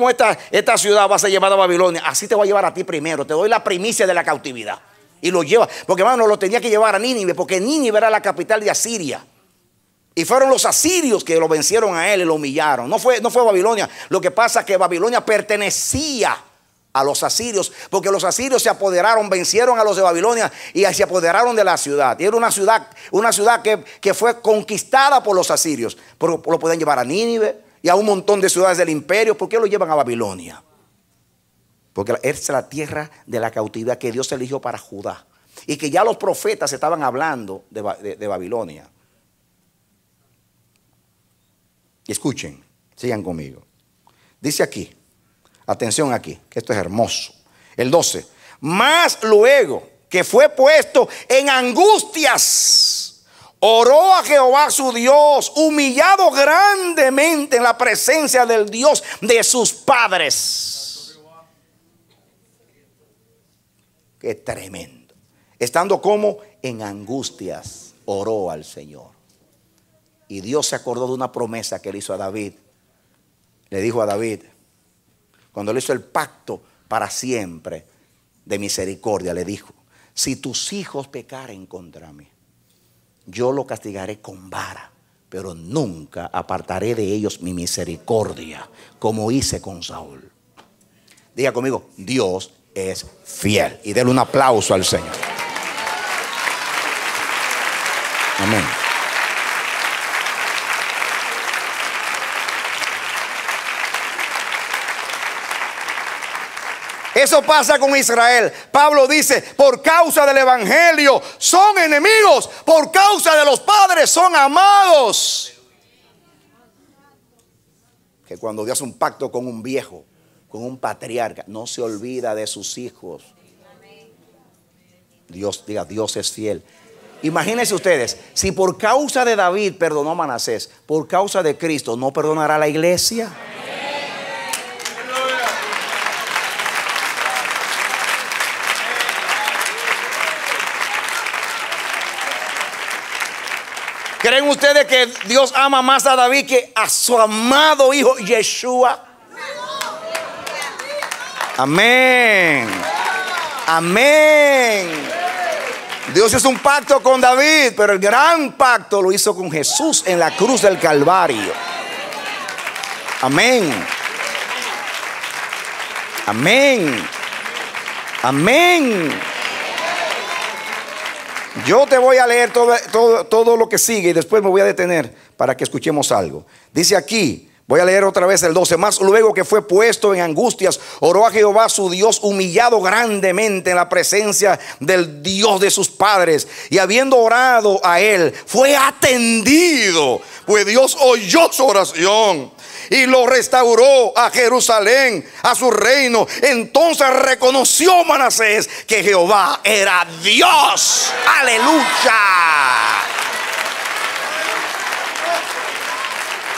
esta ciudad va a ser llevada a Babilonia, así te voy a llevar a ti primero. Te doy la primicia de la cautividad. Y lo lleva, porque hermano, lo tenía que llevar a Nínive, porque Nínive era la capital de Asiria. Y fueron los asirios que lo vencieron a él y lo humillaron. No fue Babilonia. Lo que pasa es que Babilonia pertenecía a los asirios, porque los asirios se apoderaron, vencieron a los de Babilonia y se apoderaron de la ciudad. Y era una ciudad que fue conquistada por los asirios. Pero lo pueden llevar a Nínive y a un montón de ciudades del imperio. ¿Por qué lo llevan a Babilonia? Porque es la tierra de la cautividad que Dios eligió para Judá. Y que ya los profetas estaban hablando de Babilonia. Escuchen, sigan conmigo. Dice aquí, atención aquí, que esto es hermoso. El 12. Mas luego que fue puesto en angustias, oró a Jehová su Dios, humillado grandemente en la presencia del Dios de sus padres. Qué tremendo. Estando como en angustias, oró al Señor. Y Dios se acordó de una promesa que le hizo a David. Le dijo a David, cuando le hizo el pacto para siempre de misericordia, le dijo, si tus hijos pecaren contra mí, yo lo castigaré con vara, pero nunca apartaré de ellos mi misericordia, como hice con Saúl. Diga conmigo, Dios es fiel. Y denle un aplauso al Señor. Amén. Eso pasa con Israel. Pablo dice, por causa del evangelio son enemigos, por causa de los padres son amados. Que cuando Dios hace un pacto con un viejo, con un patriarca, no se olvida de sus hijos. Dios, diga, Dios es fiel. Imagínense ustedes, si por causa de David perdonó a Manasés, por causa de Cristo, ¿no perdonará a la iglesia? ¿Creen ustedes que Dios ama más a David que a su amado hijo Yeshua? Amén. Amén. Dios hizo un pacto con David, pero el gran pacto lo hizo con Jesús en la cruz del Calvario. Amén. Amén. Amén. Yo te voy a leer todo lo que sigue y después me voy a detener para que escuchemos algo. Dice aquí, voy a leer otra vez el 12. Más luego que fue puesto en angustias, oró a Jehová su Dios, humillado grandemente en la presencia del Dios de sus padres. Y habiendo orado a él, fue atendido, pues Dios oyó su oración y lo restauró a Jerusalén, a su reino. Entonces reconoció Manasés que Jehová era Dios. Aleluya.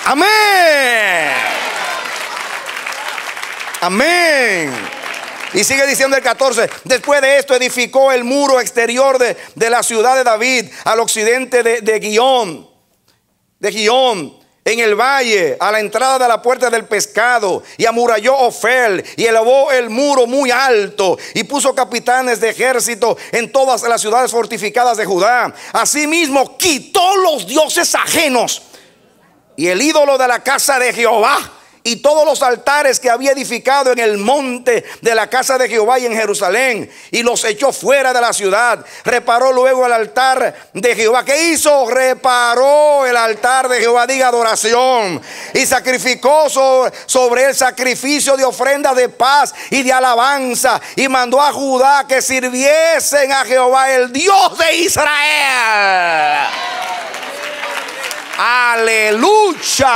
Amén. Amén. Y sigue diciendo el 14. Después de esto edificó el muro exterior de la ciudad de David al occidente de Gihón, en el valle, a la entrada de la puerta del pescado, y amuralló Ofel y elevó el muro muy alto y puso capitanes de ejército en todas las ciudades fortificadas de Judá. Asimismo quitó los dioses ajenos y el ídolo de la casa de Jehová y todos los altares que había edificado en el monte de la casa de Jehová y en Jerusalén, y los echó fuera de la ciudad. Reparó luego el altar de Jehová. ¿Qué hizo? Reparó el altar de Jehová, diga adoración, y sacrificó sobre el sacrificio de ofrenda de paz y de alabanza, y mandó a Judá que sirviesen a Jehová, el Dios de Israel. Aleluya.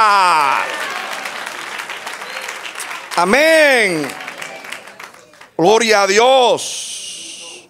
Amén. Gloria a Dios.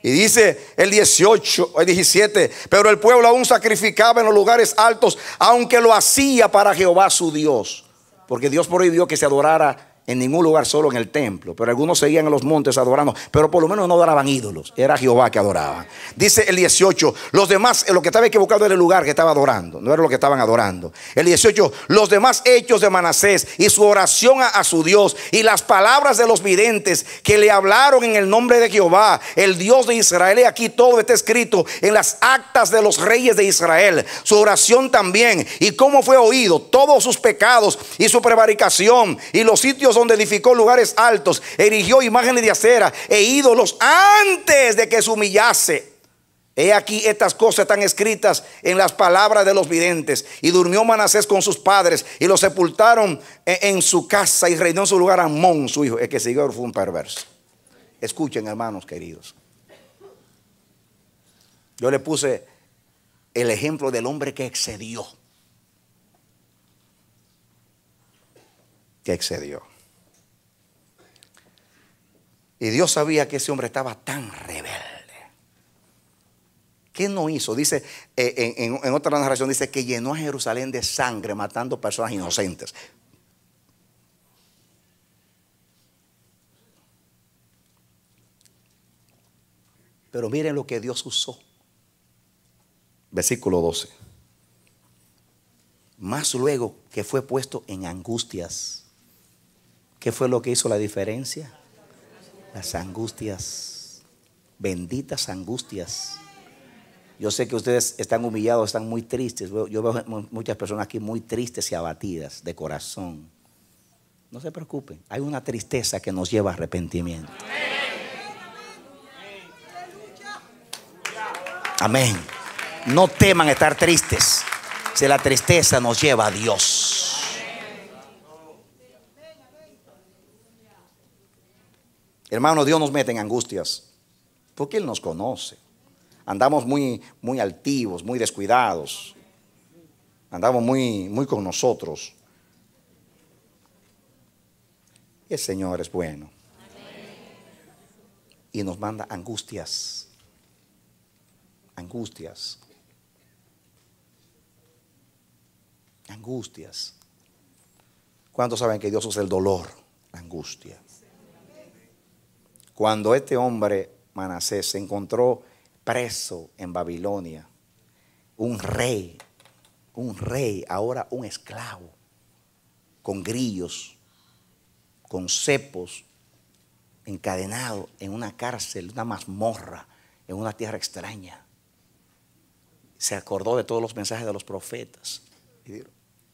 Y dice el 17, pero el pueblo aún sacrificaba en los lugares altos, aunque lo hacía para Jehová su Dios, porque Dios prohibió que se adorara en ningún lugar, solo en el templo. Pero algunos seguían en los montes adorando, pero por lo menos no adoraban ídolos. Era Jehová que adoraban. Dice el 18, los demás, lo que estaba equivocado era el lugar que estaba adorando, no era lo que estaban adorando. El 18, los demás hechos de Manasés y su oración a su Dios, y las palabras de los videntes que le hablaron en el nombre de Jehová, el Dios de Israel. Y aquí todo está escrito en las actas de los reyes de Israel. Su oración también, y cómo fue oído, todos sus pecados y su prevaricación, y los sitios donde edificó lugares altos, erigió imágenes de acera e ídolos antes de que se humillase. He aquí estas cosas están escritas en las palabras de los videntes. Y durmió Manasés con sus padres, y lo sepultaron en su casa, y reinó en su lugar Amón su hijo. El que siguió fue un perverso. Escuchen, hermanos queridos, yo le puse el ejemplo del hombre que excedió. Y Dios sabía que ese hombre estaba tan rebelde. ¿Qué no hizo? Dice, en otra narración dice que llenó a Jerusalén de sangre, matando personas inocentes. Pero miren lo que Dios usó. Versículo 12. Más luego que fue puesto en angustias. ¿Qué fue lo que hizo la diferencia? Las angustias, benditas angustias. Yo sé que ustedes están humillados, están muy tristes. Yo veo muchas personas aquí muy tristes y abatidas de corazón. No se preocupen, hay una tristeza que nos lleva a arrepentimiento. Amén. No teman estar tristes, si la tristeza nos lleva a Dios. Hermano, Dios nos mete en angustias porque Él nos conoce. Andamos muy altivos, muy descuidados. Andamos muy con nosotros. Y el Señor es bueno. Y nos manda angustias. Angustias. Angustias. ¿Cuántos saben que Dios usa el dolor, la angustia? Cuando este hombre, Manasés, se encontró preso en Babilonia, un rey, ahora un esclavo, con grillos, con cepos, encadenado en una cárcel, una mazmorra, en una tierra extraña. Se acordó de todos los mensajes de los profetas. Y dijo: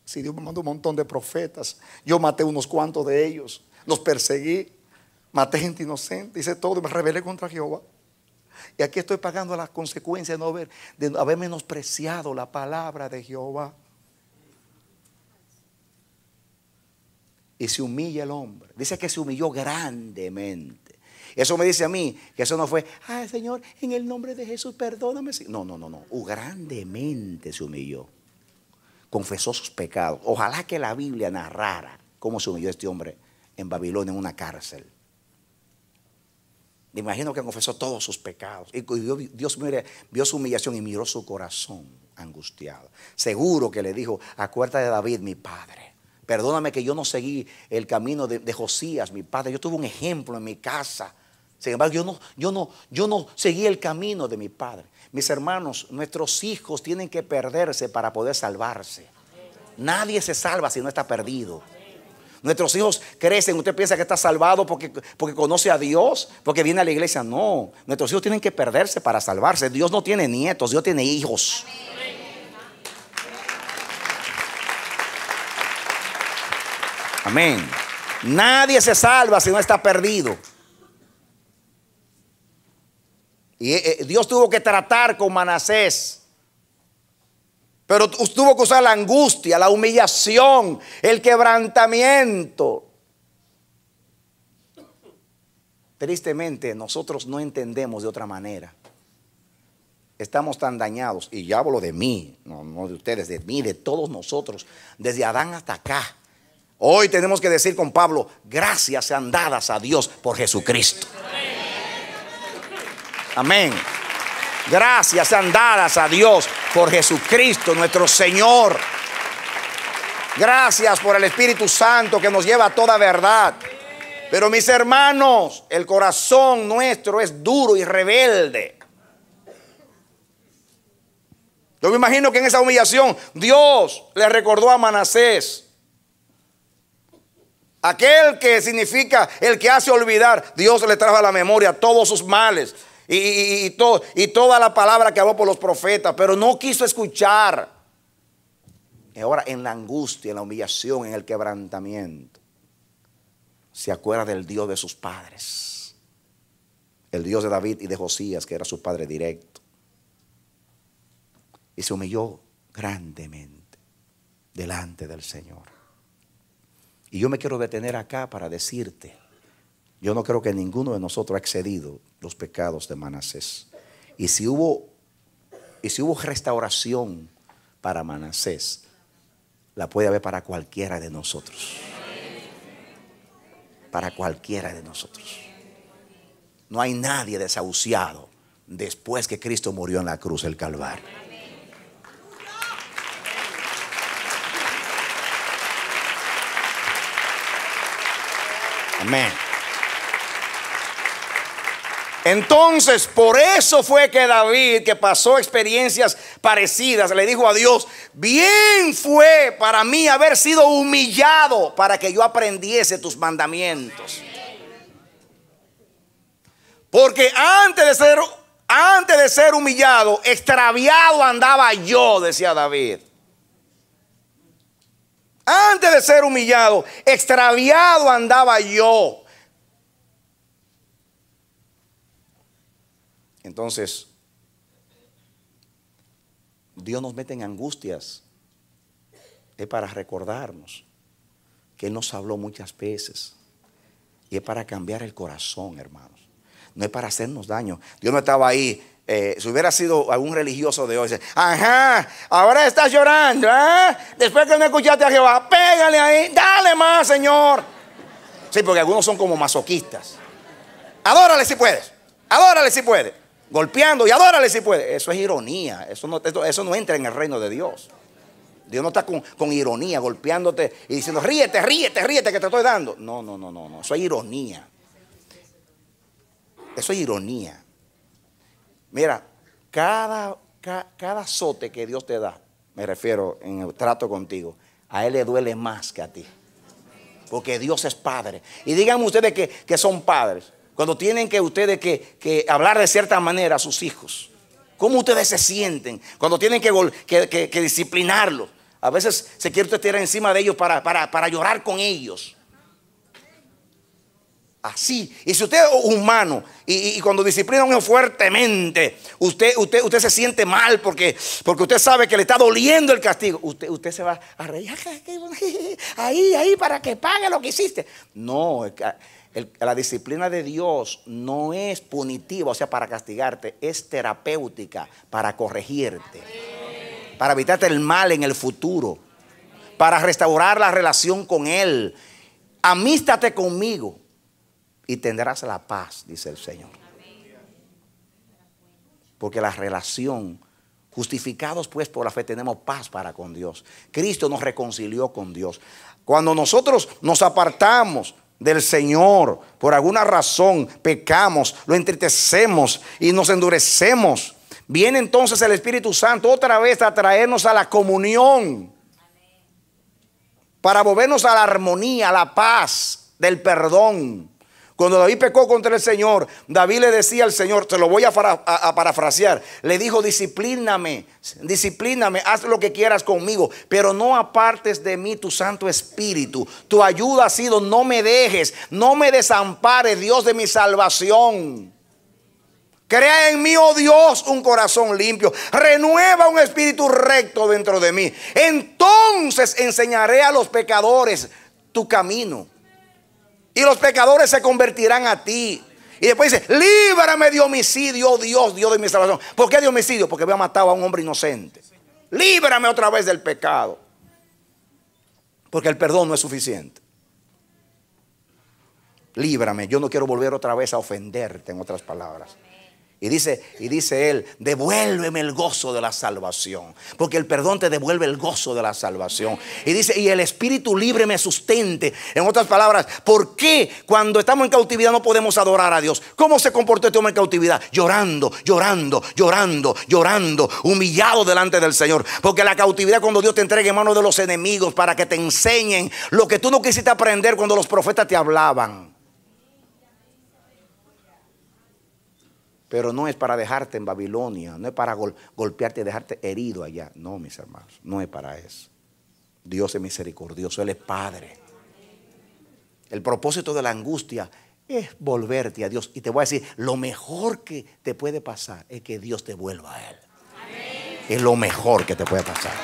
si Dios me mandó un montón de profetas, yo maté unos cuantos de ellos, los perseguí, maté gente inocente, hice todo y me rebelé contra Jehová. Y aquí estoy pagando las consecuencias de haber menospreciado la palabra de Jehová. Y se humilla el hombre. Dice que se humilló grandemente. Eso me dice a mí que eso no fue: ay, Señor, en el nombre de Jesús, perdóname. No. Grandemente se humilló. Confesó sus pecados. Ojalá que la Biblia narrara cómo se humilló este hombre en Babilonia, en una cárcel. Me imagino que confesó todos sus pecados. Y Dios vio su humillación y miró su corazón angustiado. Seguro que le dijo: acuérdate de David, mi padre. Perdóname que yo no seguí el camino de Josías, mi padre. Yo tuve un ejemplo en mi casa. Sin embargo, yo no seguí el camino de mi padre. Mis hermanos, nuestros hijos tienen que perderse para poder salvarse. Nadie se salva si no está perdido. Nuestros hijos crecen. Usted piensa que está salvado porque conoce a Dios, porque viene a la iglesia. No, nuestros hijos tienen que perderse para salvarse. Dios no tiene nietos, Dios tiene hijos. Amén. Nadie se salva si no está perdido. Y Dios tuvo que tratar con Manasés. Pero tuvo que usar la angustia, la humillación, el quebrantamiento. Tristemente, nosotros no entendemos de otra manera. Estamos tan dañados. Y ya hablo de mí, no de ustedes, de mí, de todos nosotros, desde Adán hasta acá. Hoy tenemos que decir con Pablo: gracias sean dadas a Dios por Jesucristo. Amén. Gracias sean dadas a Dios por Jesucristo nuestro Señor. Gracias por el Espíritu Santo que nos lleva a toda verdad. Pero mis hermanos, el corazón nuestro es duro y rebelde. Yo me imagino que en esa humillación Dios le recordó a Manasés, aquel que significa el que hace olvidar. Dios le trajo a la memoria todos sus males y toda la palabra que habló por los profetas, pero no quiso escuchar. Y ahora en la angustia, en la humillación, en el quebrantamiento, se acuerda del Dios de sus padres, el Dios de David y de Josías, que era su padre directo, y se humilló grandemente delante del Señor. Y yo me quiero detener acá para decirte: yo no creo que ninguno de nosotros ha excedido los pecados de Manasés. Y si hubo restauración para Manasés, la puede haber para cualquiera de nosotros. Para cualquiera de nosotros. No hay nadie desahuciado después que Cristo murió en la cruz del Calvario. Amén. Entonces, por eso fue que David, que pasó experiencias parecidas, le dijo a Dios: bien fue para mí haber sido humillado para que yo aprendiese tus mandamientos. Porque antes de ser humillado, extraviado andaba yo, decía David. Antes de ser humillado, extraviado andaba yo. Entonces, Dios nos mete en angustias. Es para recordarnos que Él nos habló muchas veces. Y es para cambiar el corazón, hermanos. No es para hacernos daño. Dios no estaba ahí. Si hubiera sido algún religioso de hoy, dice: ajá, ahora estás llorando, ¿eh? Después que no escuchaste a Jehová, pégale ahí, dale más, Señor. Sí, porque algunos son como masoquistas. Adórale si puedes, adórale si puedes. golpeando y adórale si puede. Eso es ironía. Eso no entra en el reino de Dios. Dios no está con ironía, golpeándote y diciendo, ríete, ríete, ríete que te estoy dando. No, no, no, no, no. Eso es ironía. Eso es ironía. Mira, cada azote que Dios te da, me refiero en el trato contigo, a Él le duele más que a ti. Porque Dios es Padre. Y díganme ustedes que son padres, cuando tienen que ustedes que hablar de cierta manera a sus hijos. ¿Cómo ustedes se sienten cuando tienen que disciplinarlos? A veces se quiere usted tirar encima de ellos para llorar con ellos. Así. Y si usted es humano y cuando disciplina a uno fuertemente, usted se siente mal porque usted sabe que le está doliendo el castigo. Usted se va a reír. Ahí para que pague lo que hiciste. No, la disciplina de Dios no es punitiva, o sea, para castigarte, es terapéutica, para corregirte, para evitarte el mal en el futuro, para restaurar la relación con Él. Amístate conmigo y tendrás la paz, dice el Señor. Porque la relación, justificados pues por la fe, tenemos paz para con Dios. Cristo nos reconcilió con Dios. Cuando nosotros nos apartamos del Señor, por alguna razón pecamos, lo entristecemos y nos endurecemos, viene entonces el Espíritu Santo otra vez a traernos a la comunión, para volvernos a la armonía, a la paz del perdón. Cuando David pecó contra el Señor, David le decía al Señor, te lo voy a parafrasear, le dijo, disciplíname, haz lo que quieras conmigo, pero no apartes de mí tu Santo Espíritu. Tu ayuda ha sido, no me dejes, no me desampares, Dios de mi salvación. Crea en mí, oh Dios, un corazón limpio, renueva un espíritu recto dentro de mí. Entonces enseñaré a los pecadores tu camino, y los pecadores se convertirán a ti. Y después dice, líbrame de homicidio, oh Dios, Dios de mi salvación. ¿Por qué de homicidio? Porque había matado a un hombre inocente. Líbrame otra vez del pecado. Porque el perdón no es suficiente. Líbrame, yo no quiero volver otra vez a ofenderte, en otras palabras. Y dice él, devuélveme el gozo de la salvación. Porque el perdón te devuelve el gozo de la salvación. Y dice, y el espíritu libre me sustente. En otras palabras, ¿por qué cuando estamos en cautividad no podemos adorar a Dios? ¿Cómo se comportó este hombre en cautividad? Llorando, humillado delante del Señor. Porque la cautividad, cuando Dios te entrega en manos de los enemigos para que te enseñen lo que tú no quisiste aprender cuando los profetas te hablaban. Pero no es para dejarte en Babilonia, no es para golpearte y dejarte herido allá. No, mis hermanos, no es para eso. Dios es misericordioso, Él es Padre. El propósito de la angustia es volverte a Dios. Y te voy a decir, lo mejor que te puede pasar es que Dios te vuelva a Él. Es lo mejor que te puede pasar.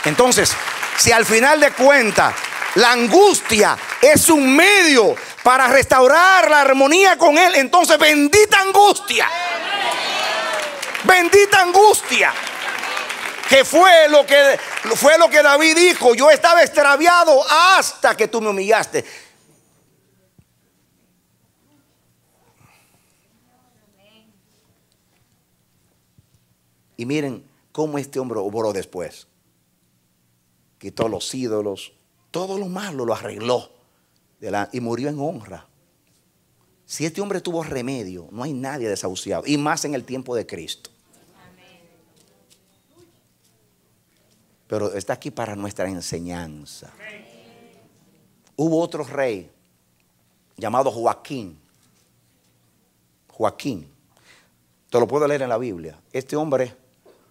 Entonces, si al final de cuentas la angustia es un medio para restaurar la armonía con Él, entonces bendita angustia. Bendita angustia. Que fue lo que David dijo, yo estaba extraviado hasta que tú me humillaste. Y miren cómo este hombre obró después. Quitó los ídolos, todo lo malo lo arregló y murió en honra. Si este hombre tuvo remedio, no hay nadie desahuciado, y más en el tiempo de Cristo. Pero está aquí para nuestra enseñanza. Hubo otro rey llamado Joaquín. Joaquín, te lo puedo leer en la Biblia. Este hombre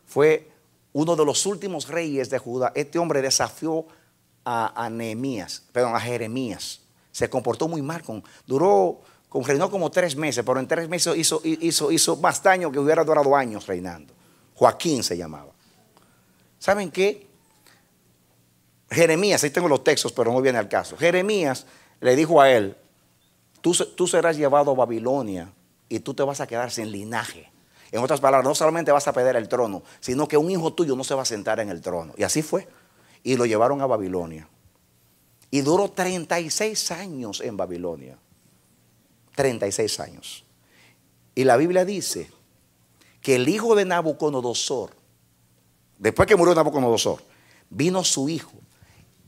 fue uno de los últimos reyes de Judá. Este hombre desafió a Jeremías. Se comportó muy mal, reinó como 3 meses, pero en 3 meses hizo más daño que hubiera durado años reinando. Joaquín se llamaba. ¿Saben qué? Jeremías, ahí tengo los textos, pero no viene al caso. Jeremías le dijo a él, tú serás llevado a Babilonia y tú te vas a quedar sin linaje. En otras palabras, no solamente vas a perder el trono, sino que un hijo tuyo no se va a sentar en el trono. Y así fue. Y lo llevaron a Babilonia. Y duró 36 años en Babilonia. 36 años. Y la Biblia dice que el hijo de Nabucodonosor, después que murió Nabucodonosor, vino su hijo.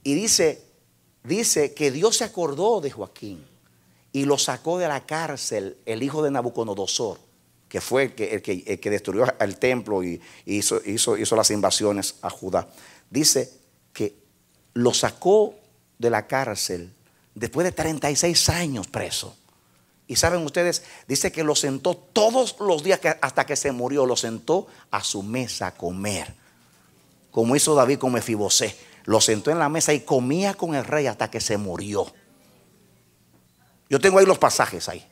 Y dice que Dios se acordó de Joaquín y lo sacó de la cárcel, el hijo de Nabucodonosor, que fue el que destruyó el templo y hizo las invasiones a Judá. Dice que lo sacó de la cárcel después de 36 años preso. Y saben ustedes, dice que lo sentó todos los días hasta que se murió, lo sentó a su mesa a comer, como hizo David con Mefibosé. Lo sentó en la mesa y comía con el rey hasta que se murió. Yo tengo ahí los pasajes ahí.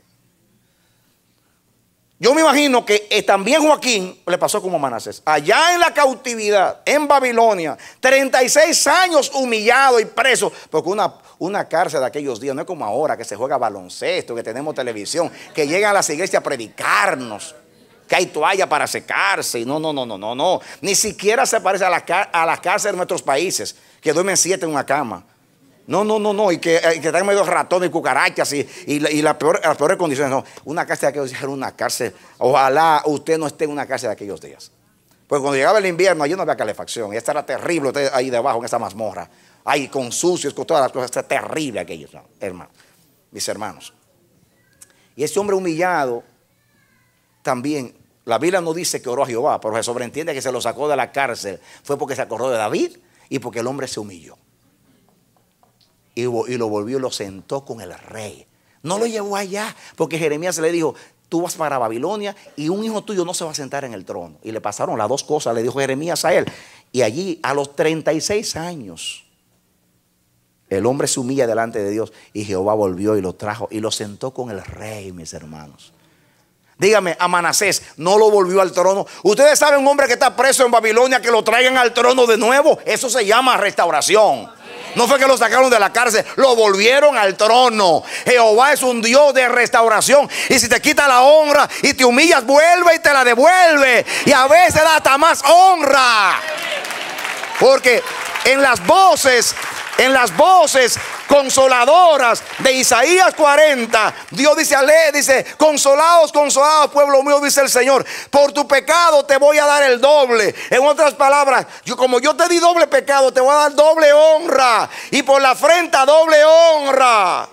Yo me imagino que también Joaquín le pasó como Manasés. Allá en la cautividad, en Babilonia, 36 años humillado y preso. Porque una cárcel de aquellos días no es como ahora que se juega baloncesto, que tenemos televisión, que llegan a las iglesias a predicarnos, que hay toalla para secarse. No. Ni siquiera se parece a las cárceles de nuestros países, que duermen 7 en una cama. No, y que están medio ratones y cucarachas y las peores condiciones. No, una cárcel de aquellos días era una cárcel. Ojalá usted no esté en una cárcel de aquellos días. Porque cuando llegaba el invierno, allí no había calefacción. Y esta era terrible, usted ahí debajo en esa mazmorra. Ahí con sucios, con todas las cosas. Está terrible aquello, ¿no? Hermano, mis hermanos. Y ese hombre humillado también, la Biblia no dice que oró a Jehová, pero se sobreentiende que se lo sacó de la cárcel. Fue porque se acordó de David y porque el hombre se humilló. Y lo volvió y lo sentó con el rey. No lo llevó allá, porque Jeremías le dijo: tú vas para Babilonia y un hijo tuyo no se va a sentar en el trono. Y le pasaron las dos cosas, le dijo Jeremías a él. Y allí, a los 36 años, el hombre se humilla delante de Dios. Y Jehová volvió y lo trajo y lo sentó con el rey, mis hermanos. Dígame, a Manasés no lo volvió al trono. Ustedes saben, un hombre que está preso en Babilonia, que lo traigan al trono de nuevo. Eso se llama restauración. No fue que lo sacaron de la cárcel, lo volvieron al trono. Jehová es un Dios de restauración. Y si te quita la honra y te humillas, vuelve y te la devuelve. Y a veces da hasta más honra. Porque en las voces consoladoras de Isaías 40, Dios dice: consolaos, pueblo mío, dice el Señor, por tu pecado te voy a dar el doble. En otras palabras, como yo te di doble pecado, te voy a dar doble honra, y por la afrenta doble honra.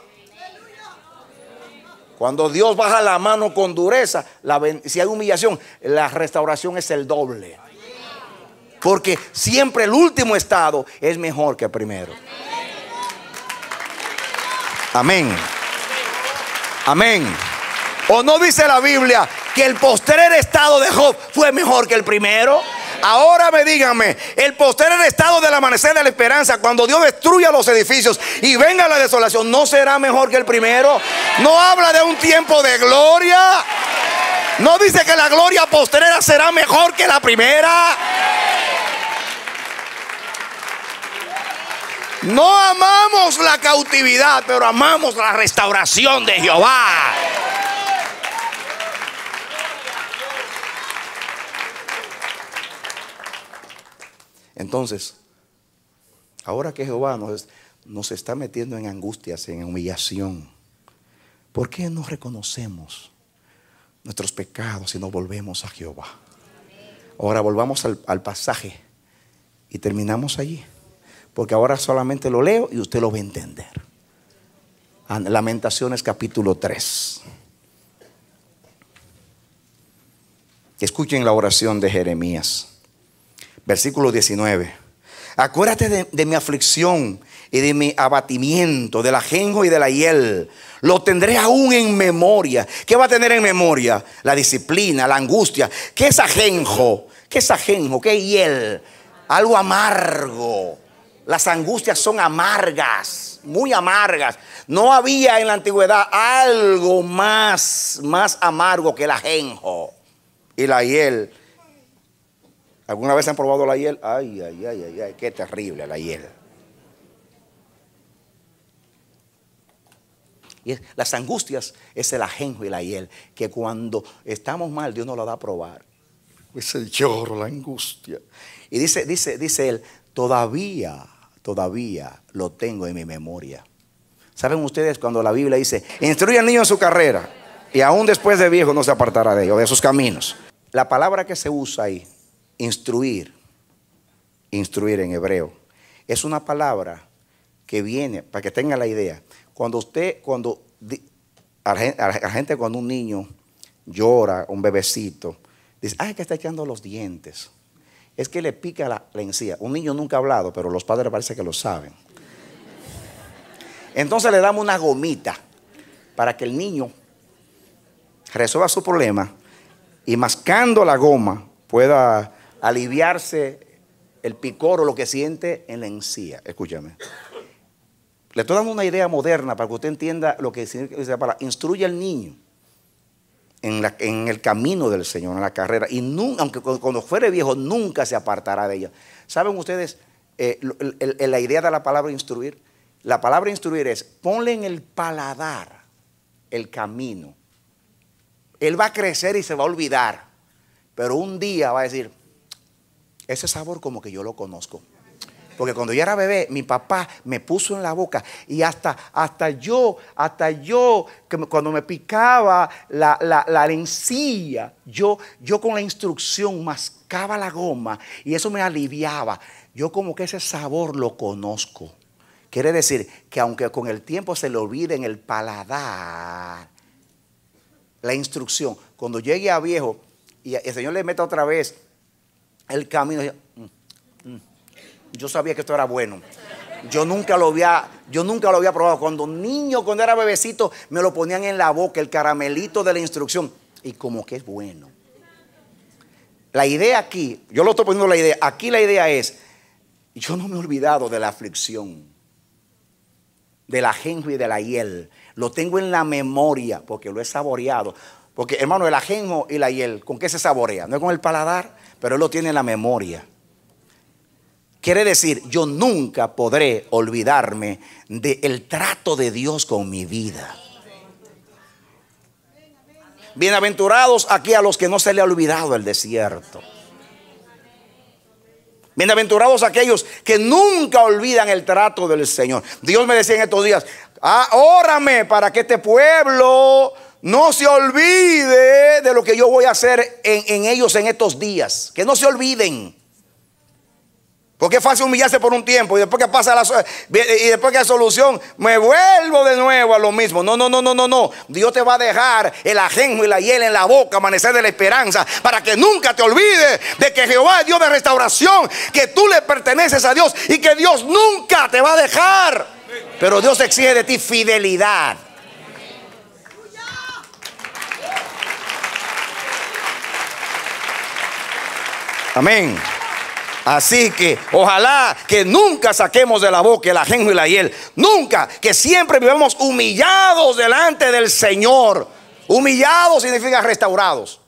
Cuando Dios baja la mano con dureza, si hay humillación, la restauración es el doble. Porque siempre el último estado es mejor que el primero. Amén. Amén. ¿O no dice la Biblia que el postrer estado de Job fue mejor que el primero? Ahora díganme, el postrer estado del amanecer de la esperanza, cuando Dios destruya los edificios y venga la desolación, ¿no será mejor que el primero? ¿No habla de un tiempo de gloria? ¿No dice que la gloria postrera será mejor que la primera? No amamos la cautividad, pero amamos la restauración de Jehová. Entonces, ahora que Jehová nos está metiendo en angustias, en humillación, ¿por qué no reconocemos nuestros pecados y nos volvemos a Jehová? Ahora volvamos al pasaje y terminamos allí. Porque ahora solamente lo leo y usted lo va a entender. Lamentaciones capítulo 3. Escuchen la oración de Jeremías. Versículo 19. Acuérdate de mi aflicción y de mi abatimiento, del ajenjo y de la hiel. Lo tendré aún en memoria. ¿Qué va a tener en memoria? La disciplina, la angustia. ¿Qué es ajenjo? ¿Qué es ajenjo? ¿Qué es hiel? Algo amargo. Las angustias son amargas, muy amargas. No había en la antigüedad algo más amargo que el ajenjo y la hiel. ¿Alguna vez han probado la hiel? Ay, qué terrible la hiel. Y las angustias es el ajenjo y la hiel, que cuando estamos mal Dios nos lo da a probar. Es el lloro, la angustia. Y dice él: todavía lo tengo en mi memoria. ¿Saben ustedes cuando la Biblia dice: instruye al niño en su carrera Y aún después de viejo no se apartará de ellos, de sus caminos. La palabra que se usa ahí, instruir en hebreo, es una palabra que viene, para que tenga la idea, la gente cuando un niño llora, un bebecito, dice, ay, que está echando los dientes. Es que le pica la encía. Un niño nunca ha hablado, pero los padres parece que lo saben. Entonces le damos una gomita para que el niño resuelva su problema y mascando la goma pueda aliviarse el picor o lo que siente en la encía. Escúchame. Le estoy dando una idea moderna para que usted entienda lo que significa para instruye al niño en el camino del Señor, en la carrera. Y nunca, aunque cuando fuere viejo, nunca se apartará de ella. ¿Saben ustedes la idea de la palabra instruir? La palabra instruir es ponle en el paladar el camino. Él va a crecer y se va a olvidar. Pero un día va a decir, ese sabor como que yo lo conozco. Porque cuando yo era bebé, mi papá me puso en la boca y hasta yo, cuando me picaba la encía, yo con la instrucción mascaba la goma y eso me aliviaba. Yo como que ese sabor lo conozco. Quiere decir que aunque con el tiempo se le olvide en el paladar la instrucción, cuando llegue a viejo y el Señor le meta otra vez el camino, yo sabía que esto era bueno. Yo nunca lo había probado. Cuando era bebecito, me lo ponían en la boca, el caramelito de la instrucción. Y como que es bueno. La idea aquí, yo lo estoy poniendo la idea. Aquí la idea es, yo no me he olvidado de la aflicción, del ajenjo y de la hiel. Lo tengo en la memoria porque lo he saboreado. Porque, hermano, el ajenjo y la hiel, ¿con qué se saborea? No es con el paladar, pero él lo tiene en la memoria. Quiere decir, yo nunca podré olvidarme del trato de Dios con mi vida. Bienaventurados aquí a los que no se le ha olvidado el desierto. Bienaventurados aquellos que nunca olvidan el trato del Señor. Dios me decía en estos días, órame para que este pueblo no se olvide de lo que yo voy a hacer en ellos en estos días. Que no se olviden. Porque es fácil humillarse por un tiempo y después que pasa después que hay solución, me vuelvo de nuevo a lo mismo. No. Dios te va a dejar el ajenjo y la hiel en la boca, amanecer de la esperanza, para que nunca te olvides de que Jehová es Dios de restauración, que tú le perteneces a Dios y que Dios nunca te va a dejar. Pero Dios exige de ti fidelidad. Amén. Así que ojalá que nunca saquemos de la boca el ajenjo y la hiel. Nunca, que siempre vivamos humillados delante del Señor. Humillados significa restaurados.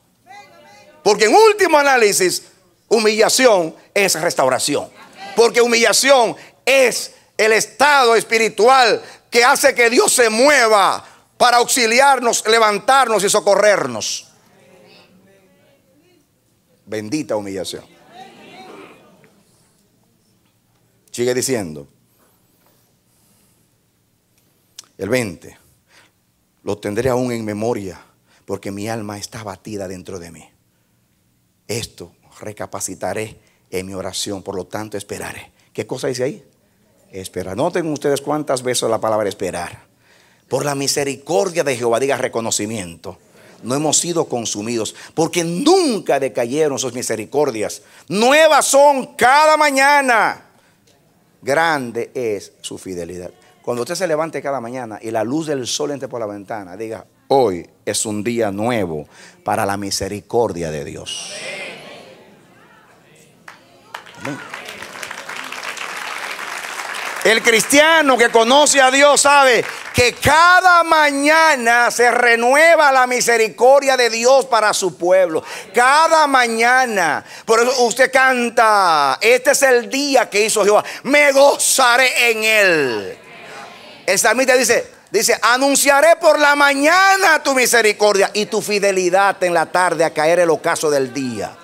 Porque en último análisis, humillación es restauración. Porque humillación es el estado espiritual que hace que Dios se mueva para auxiliarnos, levantarnos y socorrernos. Bendita humillación. Sigue diciendo el 20, lo tendré aún en memoria porque mi alma está abatida dentro de mí. Esto recapacitaré en mi oración, por lo tanto esperaré. ¿Qué cosa dice ahí? Esperar. Noten ustedes cuántas veces la palabra esperar. Por la misericordia de Jehová, diga reconocimiento, no hemos sido consumidos, porque nunca decayeron sus misericordias. Nuevas son cada mañana. Grande es su fidelidad. Cuando usted se levante cada mañana y la luz del sol entre por la ventana, diga, hoy es un día nuevo para la misericordia de Dios. Amén. El cristiano que conoce a Dios sabe que cada mañana se renueva la misericordia de Dios para su pueblo. Cada mañana. Por eso usted canta, este es el día que hizo Jehová, me gozaré en él. El salmista dice, anunciaré por la mañana tu misericordia y tu fidelidad en la tarde a caer el ocaso del día.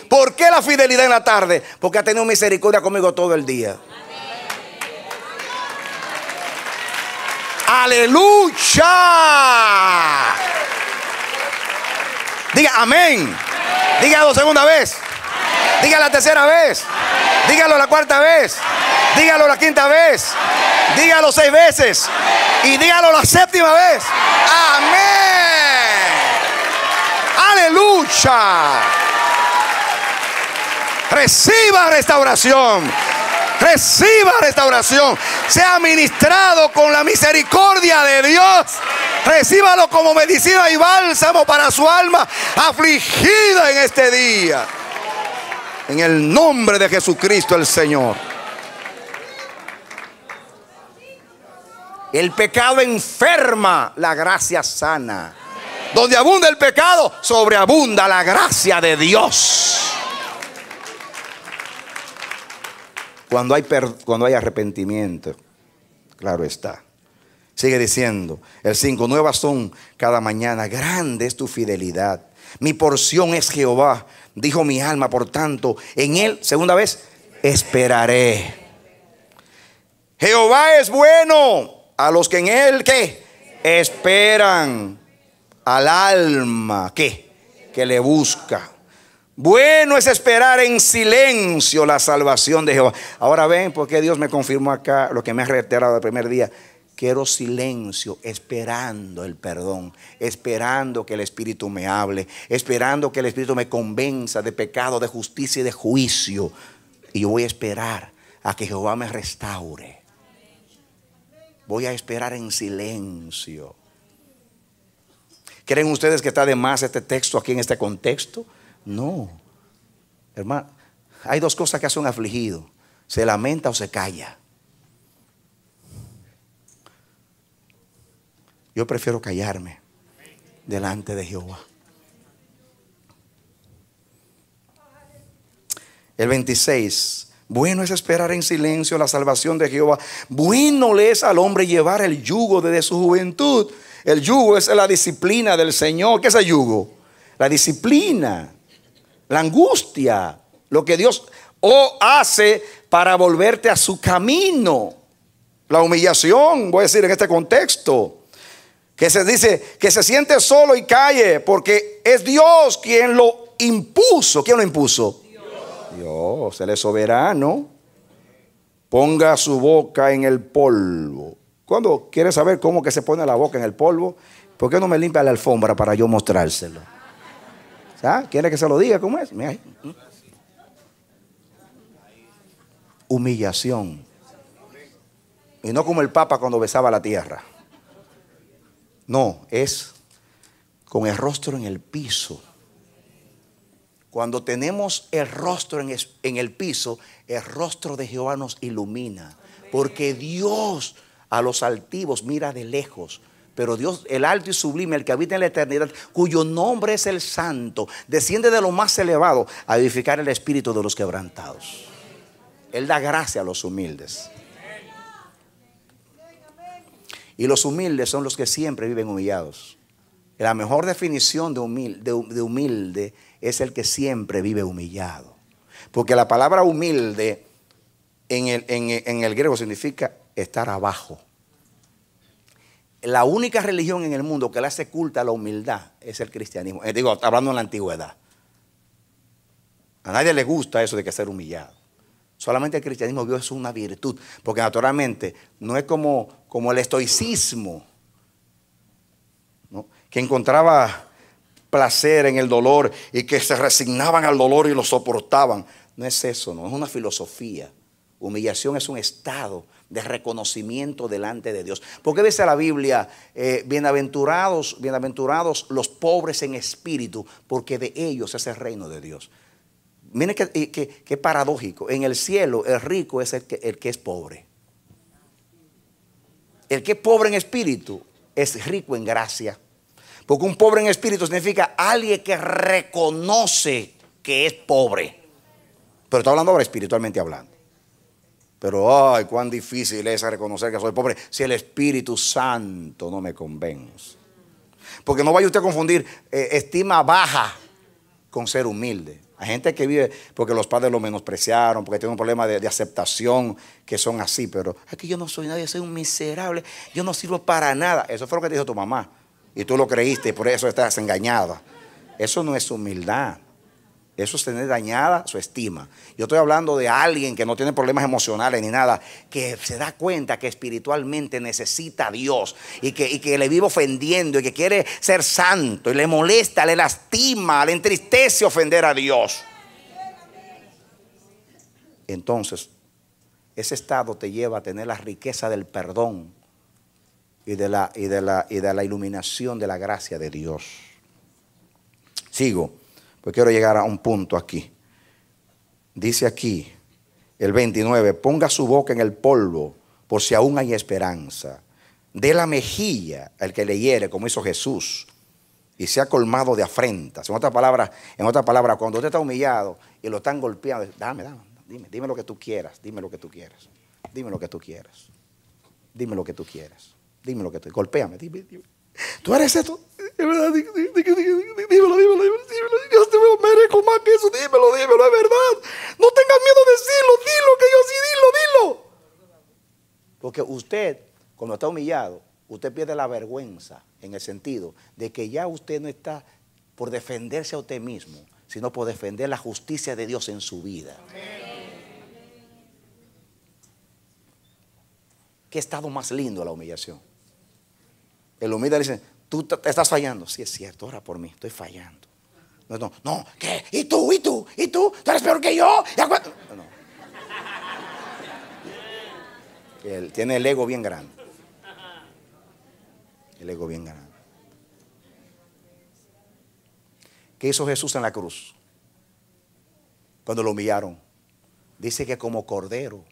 ¿Por qué la fidelidad en la tarde? Porque ha tenido misericordia conmigo todo el día. ¡Aleluya! Diga amén. Dígalo segunda vez. Dígalo la tercera vez. Dígalo la cuarta vez. Dígalo la quinta vez. Dígalo 6 veces. Y dígalo la séptima vez. Amén. Aleluya. Reciba restauración. Reciba restauración. Sea ministrado con la misericordia de Dios. Recíbalo como medicina y bálsamo para su alma afligida en este día. En el nombre de Jesucristo el Señor. El pecado enferma, la gracia sana. Donde abunda el pecado, sobreabunda la gracia de Dios. Cuando hay arrepentimiento, claro está. Sigue diciendo el 5: nuevas son cada mañana, grande es tu fidelidad. Mi porción es Jehová, dijo mi alma, por tanto en él, segunda vez, esperaré. Jehová es bueno a los que en él, ¿qué? Esperan. Al alma, ¿qué? Que le busca. Bueno es esperar en silencio la salvación de Jehová. Ahora ven por qué Dios me confirmó acá lo que me ha reiterado el primer día. Quiero silencio, esperando el perdón, esperando que el Espíritu me hable, esperando que el Espíritu me convenza de pecado, de justicia y de juicio. Y yo voy a esperar a que Jehová me restaure. Voy a esperar en silencio. ¿Creen ustedes que está de más este texto aquí en este contexto? No, hermano, hay 2 cosas que hace un afligido: se lamenta o se calla. Yo prefiero callarme delante de Jehová. El 26: bueno es esperar en silencio la salvación de Jehová. Bueno le es al hombre llevar el yugo desde su juventud. El yugo es la disciplina del Señor. ¿Qué es el yugo? La disciplina, la angustia, lo que Dios hace para volverte a su camino. La humillación, voy a decir en este contexto, que se dice que se siente solo y calle, porque es Dios quien lo impuso. ¿Quién lo impuso? Dios, Él es soberano. Ponga su boca en el polvo. Cuando quiere saber cómo que se pone la boca en el polvo, ¿por qué no me limpia la alfombra para yo mostrárselo? ¿Sabes? ¿Quiere que se lo diga cómo es? Mira ahí. Humillación. Y no como el Papa cuando besaba la tierra. No, es con el rostro en el piso. Cuando tenemos el rostro en el piso, el rostro de Jehová nos ilumina. Porque Dios a los altivos mira de lejos. Pero Dios, el alto y sublime, el que habita en la eternidad, cuyo nombre es el Santo, desciende de lo más elevado a edificar el espíritu de los quebrantados. Él da gracia a los humildes. Y los humildes son los que siempre viven humillados. La mejor definición de humilde es el que siempre vive humillado. Porque la palabra humilde en el griego significa estar abajo. La única religión en el mundo que le hace culto a la humildad es el cristianismo. Digo, hablando en la antigüedad. A nadie le gusta eso de que ser humillado. Solamente el cristianismo vio eso una virtud. Porque naturalmente no es como el estoicismo, ¿no? Que encontraba placer en el dolor y que se resignaban al dolor y lo soportaban. No es eso, no es una filosofía. Humillación es un estado de reconocimiento delante de Dios. ¿Por qué dice la Biblia, bienaventurados los pobres en espíritu, porque de ellos es el reino de Dios? Miren qué paradójico. En el cielo el rico es el que es pobre. El que es pobre en espíritu es rico en gracia. Porque un pobre en espíritu significa alguien que reconoce que es pobre. Pero está hablando ahora espiritualmente hablando. Pero ay, cuán difícil es reconocer que soy pobre si el Espíritu Santo no me convence. Porque no vaya usted a confundir estima baja con ser humilde. Hay gente que vive porque los padres lo menospreciaron, porque tienen un problema de aceptación, que son así. Pero es que yo no soy nadie, soy un miserable, yo no sirvo para nada. Eso fue lo que te dijo tu mamá. Y tú lo creíste y por eso estás engañada. Eso no es humildad. Eso es tener dañada su estima. Yo estoy hablando de alguien que no tiene problemas emocionales ni nada, que se da cuenta que espiritualmente necesita a Dios y que le vive ofendiendo y que quiere ser santo y le molesta, le lastima, le entristece ofender a Dios. Entonces, ese estado te lleva a tener la riqueza del perdón y de la iluminación de la gracia de Dios. Sigo. Pues quiero llegar a un punto aquí. Dice aquí el 29, ponga su boca en el polvo por si aún hay esperanza. Dé la mejilla al que le hiere como hizo Jesús y sea colmado de afrentas. En otra palabra, cuando usted está humillado y lo están golpeando, dime lo que tú quieras, dime lo que tú quieras, dime lo que tú quieras, dime lo que tú quieras, dime lo que tú quieras, golpéame, dime. Tú eres esto, es verdad, dímelo, Dios te merezco más que eso, dímelo, es verdad. No tengas miedo de decirlo, dilo, que yo sí, dilo. Porque usted, cuando está humillado, usted pierde la vergüenza en el sentido de que ya usted no está por defenderse a usted mismo, sino por defender la justicia de Dios en su vida. ¿Qué estado más lindo la humillación? El humilde dice, tú te estás fallando. Sí, es cierto, ora por mí, estoy fallando. No, ¿qué? ¿Y tú? ¿Tú eres peor que yo? No. Él tiene el ego bien grande. El ego bien grande. ¿Qué hizo Jesús en la cruz? Cuando lo humillaron. Dice que como cordero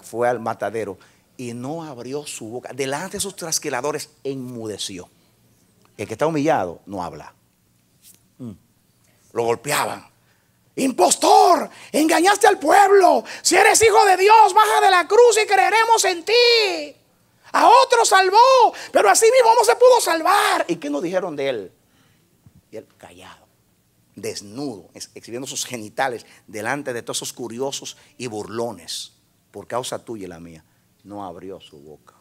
fue al matadero y no abrió su boca. Delante de sus trasquiladores enmudeció. El que está humillado no habla. Lo golpeaban. Impostor, engañaste al pueblo. Si eres hijo de Dios, baja de la cruz y creeremos en ti. A otro salvó, pero así mismo no se pudo salvar. ¿Y qué nos dijeron de él? Y él callado, desnudo, exhibiendo sus genitales delante de todos esos curiosos y burlones. Por causa tuya y la mía, no abrió su boca.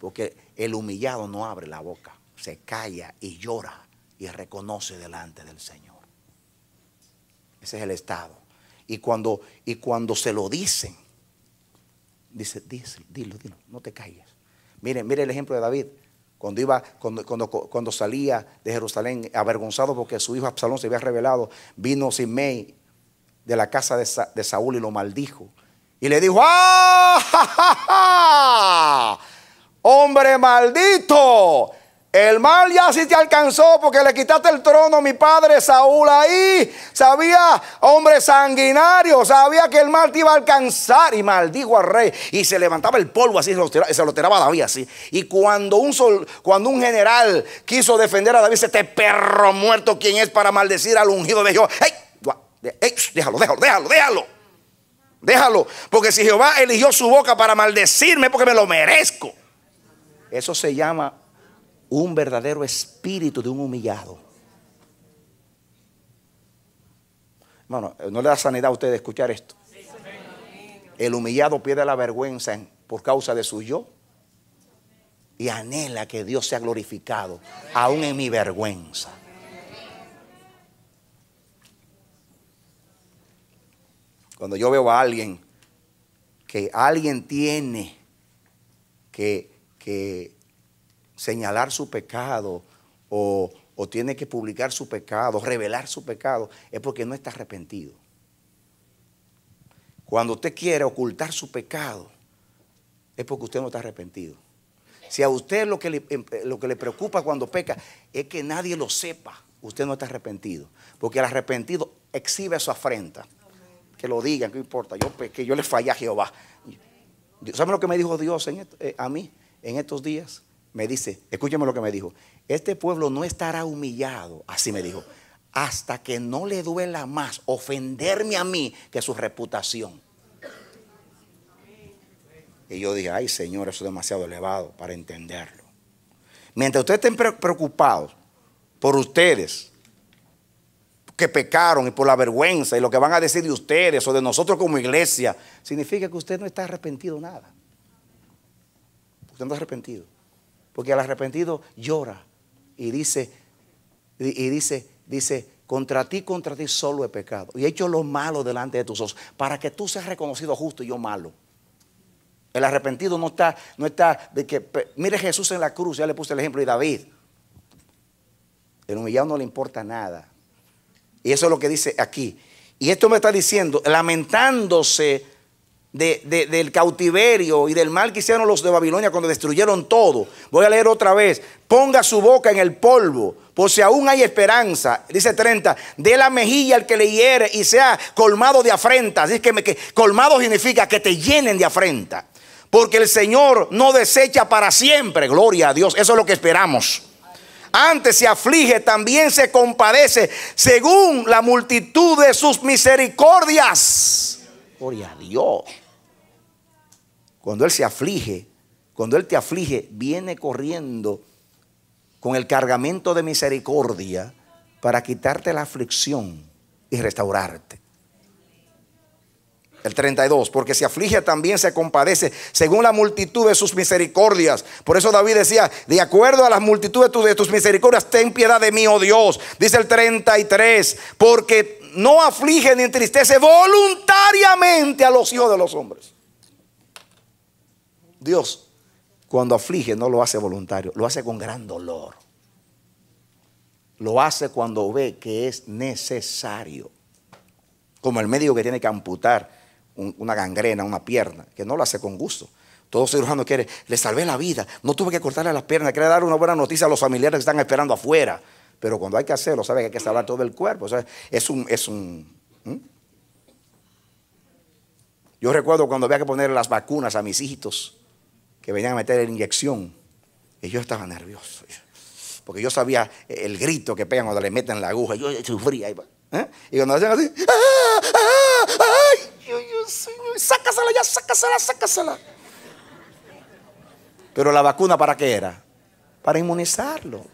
Porque el humillado no abre la boca, se calla y llora y reconoce delante del Señor. Ese es el estado. Y cuando se lo dicen, dice, dilo, no te calles. Mire el ejemplo de David. Cuando salía de Jerusalén avergonzado porque su hijo Absalón se había rebelado, vino Simei de la casa de Saúl y lo maldijo. Y le dijo, ¡ah! ¡Hombre maldito! El mal ya sí te alcanzó porque le quitaste el trono a mi padre Saúl ahí. Sabía, hombre sanguinario, sabía que el mal te iba a alcanzar. Y maldijo al rey. Y se levantaba el polvo así, se lo tiraba a David así. Y cuando un general quiso defender a David, dice, este perro muerto, ¿quién es para maldecir al ungido de Jehová? Déjalo. Porque si Jehová eligió su boca para maldecirme, porque me lo merezco. Eso se llama un verdadero espíritu de un humillado. Hermano, ¿no le da sanidad a usted de escuchar esto? El humillado pierde la vergüenza por causa de su yo y anhela que Dios sea glorificado aún en mi vergüenza. Cuando yo veo a alguien que alguien tiene que señalar su pecado o tiene que publicar su pecado, revelar su pecado, es porque no está arrepentido. Cuando usted quiere ocultar su pecado, es porque usted no está arrepentido. Si a usted lo que le preocupa cuando peca es que nadie lo sepa, usted no está arrepentido. Porque el arrepentido exhibe su afrenta. Que lo digan, que no importa, yo pequé, yo le fallé a Jehová. ¿Saben lo que me dijo Dios a mí en estos días? Me dice, escúcheme lo que me dijo. Este pueblo no estará humillado, así me dijo, hasta que no le duela más ofenderme a mí que su reputación. Y yo dije, ay Señor, eso es demasiado elevado para entenderlo. Mientras ustedes estén preocupados por ustedes que pecaron y por la vergüenza y lo que van a decir de ustedes o de nosotros como iglesia, significa que usted no está arrepentido nada. Usted no está arrepentido. Porque el arrepentido llora y dice, contra ti solo he pecado y he hecho lo malo delante de tus ojos, para que tú seas reconocido justo y yo malo. El arrepentido no está de que, mire Jesús en la cruz, ya le puse el ejemplo, y David. El humillado no le importa nada. Y eso es lo que dice aquí. Y esto me está diciendo, lamentándose del cautiverio y del mal que hicieron los de Babilonia cuando destruyeron todo. Voy a leer otra vez. Ponga su boca en el polvo, por si aún hay esperanza. Dice 30, dé la mejilla al que le hiere y sea colmado de afrenta. Así que colmado significa que te llenen de afrenta. Porque el Señor no desecha para siempre. Gloria a Dios. Eso es lo que esperamos. Antes se aflige, también se compadece, según la multitud de sus misericordias. Gloria a Dios. Cuando Él se aflige, cuando Él te aflige, viene corriendo con el cargamento de misericordia para quitarte la aflicción y restaurarte. El 32, porque se aflige también se compadece según la multitud de sus misericordias. Por eso David decía, de acuerdo a las multitudes de tus misericordias, ten piedad de mí, oh Dios. Dice el 33, porque no aflige ni entristece voluntariamente a los hijos de los hombres. Dios, cuando aflige, no lo hace voluntario, lo hace con gran dolor. Lo hace cuando ve que es necesario. Como el médico que tiene que amputar una gangrena, una pierna, que no lo hace con gusto. Todo cirujano quiere, le salvé la vida, no tuve que cortarle las piernas, quiere dar una buena noticia a los familiares que están esperando afuera. Pero cuando hay que hacerlo, sabe que hay que salvar todo el cuerpo. O sea, Yo recuerdo cuando había que poner las vacunas a mis hijitos, que venían a meter la inyección, y yo estaba nervioso, porque yo sabía el grito que pegan cuando le meten la aguja. Yo sufría. Y cuando hacían así, sácasela. Pero la vacuna, ¿para qué era? Para inmunizarlo.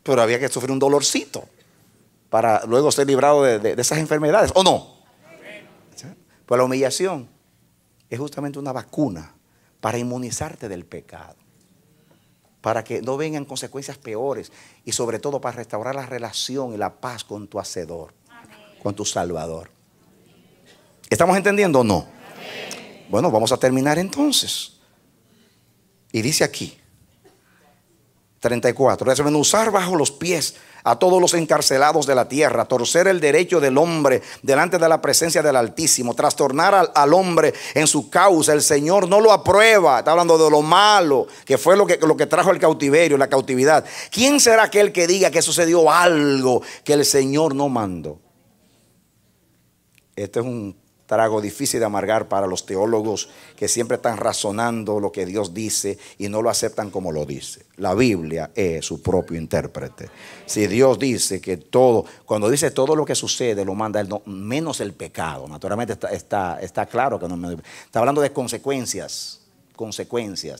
Pero había que sufrir un dolorcito para luego ser librado de esas enfermedades, ¿o no? Pues la humillación es justamente una vacuna para inmunizarte del pecado, para que no vengan consecuencias peores y sobre todo para restaurar la relación y la paz con tu Hacedor, con tu Salvador. ¿Estamos entendiendo o no? Bueno, vamos a terminar entonces. Y dice aquí 34, desmenuzar bajo los pies a todos los encarcelados de la tierra, torcer el derecho del hombre delante de la presencia del Altísimo, trastornar al hombre en su causa. El Señor no lo aprueba. Está hablando de lo malo, que fue lo que trajo el cautiverio, la cautividad. ¿Quién será aquel que diga que sucedió algo que el Señor no mandó? Este es un trago difícil de amargar para los teólogos que siempre están razonando lo que Dios dice y no lo aceptan como lo dice. La Biblia es su propio intérprete. Si Dios dice que todo, cuando dice todo lo que sucede lo manda Él, menos el pecado. Naturalmente está claro que no está hablando de consecuencias.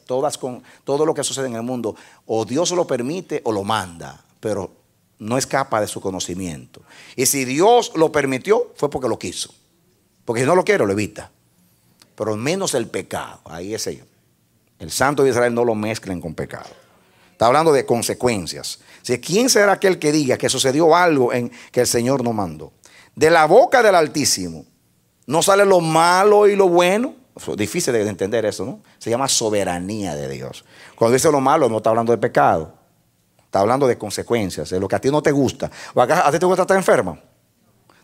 Todo lo que sucede en el mundo, o Dios lo permite o lo manda, pero no escapa de su conocimiento. Y si Dios lo permitió, fue porque lo quiso. Porque si no lo quiere, lo evita. Pero menos el pecado. Ahí es ello. El santo de Israel no lo mezclen con pecado. Está hablando de consecuencias. ¿Quién será aquel que diga que sucedió algo en que el Señor no mandó? De la boca del Altísimo no sale lo malo y lo bueno. Es difícil de entender eso, ¿no? Se llama soberanía de Dios. Cuando dice lo malo, no está hablando de pecado. Está hablando de consecuencias, de lo que a ti no te gusta. ¿O a ti te gusta estar enfermo?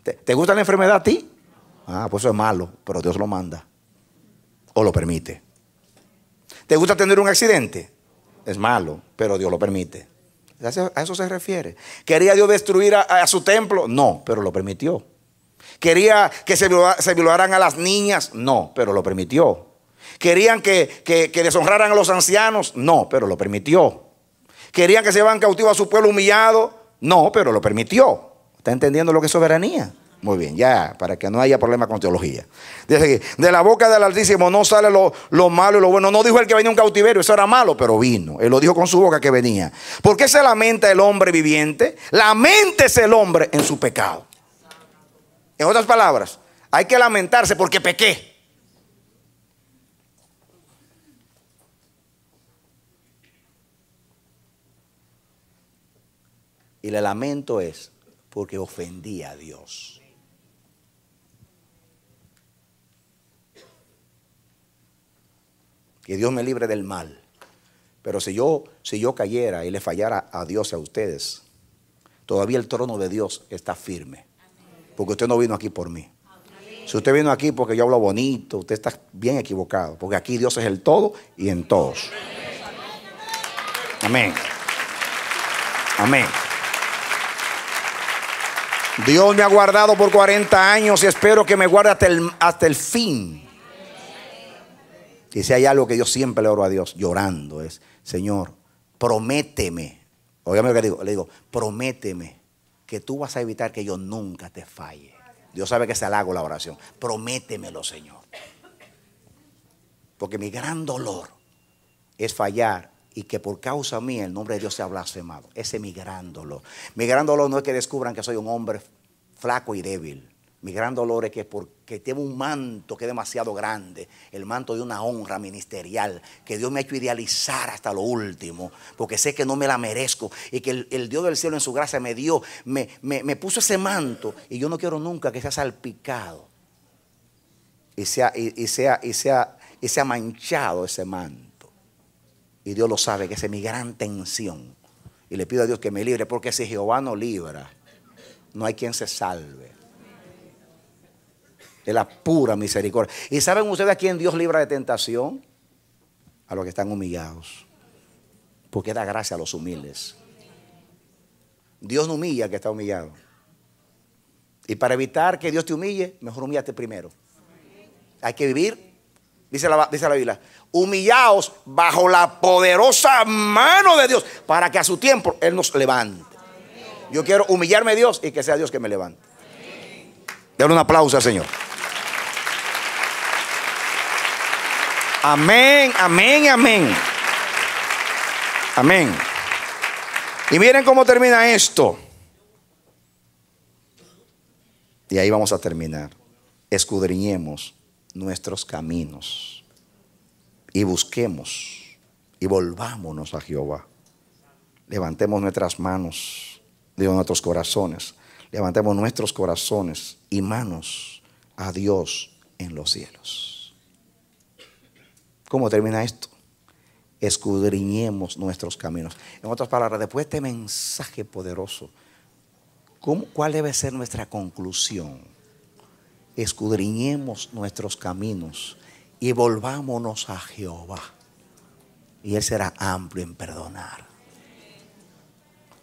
¿Te gusta la enfermedad a ti? Pues eso es malo, pero Dios lo manda o lo permite. ¿Te gusta tener un accidente? Es malo, pero Dios lo permite. A eso se refiere. ¿Quería Dios destruir a su templo? No, pero lo permitió. ¿Quería que se violaran a las niñas? No, pero lo permitió. ¿Querían que deshonraran a los ancianos? No, pero lo permitió. ¿Querían que se llevaran cautivo a su pueblo humillado? No, pero lo permitió. ¿Está entendiendo lo que es soberanía? Muy bien, ya, para que no haya problema con teología. Dice aquí, de la boca del Altísimo no sale lo malo y lo bueno. No dijo él que venía un cautiverio, eso era malo, pero vino. Él lo dijo con su boca que venía. ¿Por qué se lamenta el hombre viviente? Laméntese el hombre en su pecado. En otras palabras, hay que lamentarse porque pequé. Y el lamento es porque ofendí a Dios. Que Dios me libre del mal. Pero si yo cayera y le fallara a Dios y a ustedes, todavía el trono de Dios está firme. Porque usted no vino aquí por mí. Si usted vino aquí porque yo hablo bonito, usted está bien equivocado. Porque aquí Dios es el todo y en todos. Amén. Amén. Dios me ha guardado por 40 años y espero que me guarde hasta el fin. Y si hay algo que yo siempre le oro a Dios, llorando, es: Señor, prométeme. Óigame lo que digo. Le digo: prométeme que tú vas a evitar que yo nunca te falle. Dios sabe que se la hago la oración. Prométemelo, Señor. Porque mi gran dolor es fallar y que por causa mía el nombre de Dios sea blasfemado. Ese es mi gran dolor. Mi gran dolor no es que descubran que soy un hombre flaco y débil. Mi gran dolor es que porque tengo un manto que es demasiado grande, el manto de una honra ministerial, que Dios me ha hecho idealizar hasta lo último, porque sé que no me la merezco y que el Dios del cielo en su gracia me dio, me puso ese manto, y yo no quiero nunca que sea salpicado y sea manchado ese manto. Y Dios lo sabe, que esa es mi gran tensión, y le pido a Dios que me libre, porque si Jehová no libra, no hay quien se salve. De la pura misericordia. ¿Y saben ustedes a quién Dios libra de tentación? A los que están humillados. Porque da gracia a los humildes. Dios no humilla al que está humillado. Y para evitar que Dios te humille, mejor humíllate primero. Hay que vivir, dice la Biblia, humillaos bajo la poderosa mano de Dios, para que a su tiempo Él nos levante. Yo quiero humillarme a Dios y que sea Dios que me levante. Denle un aplauso al Señor. Amén, amén, amén. Amén. Y miren cómo termina esto. Y ahí vamos a terminar. Escudriñemos nuestros caminos y busquemos y volvámonos a Jehová. Levantemos nuestras manos, digo, nuestros corazones. Levantemos nuestros corazones y manos a Dios en los cielos. ¿Cómo termina esto? Escudriñemos nuestros caminos. En otras palabras, después de este mensaje poderoso, ¿cuál debe ser nuestra conclusión? Escudriñemos nuestros caminos y volvámonos a Jehová, y Él será amplio en perdonar.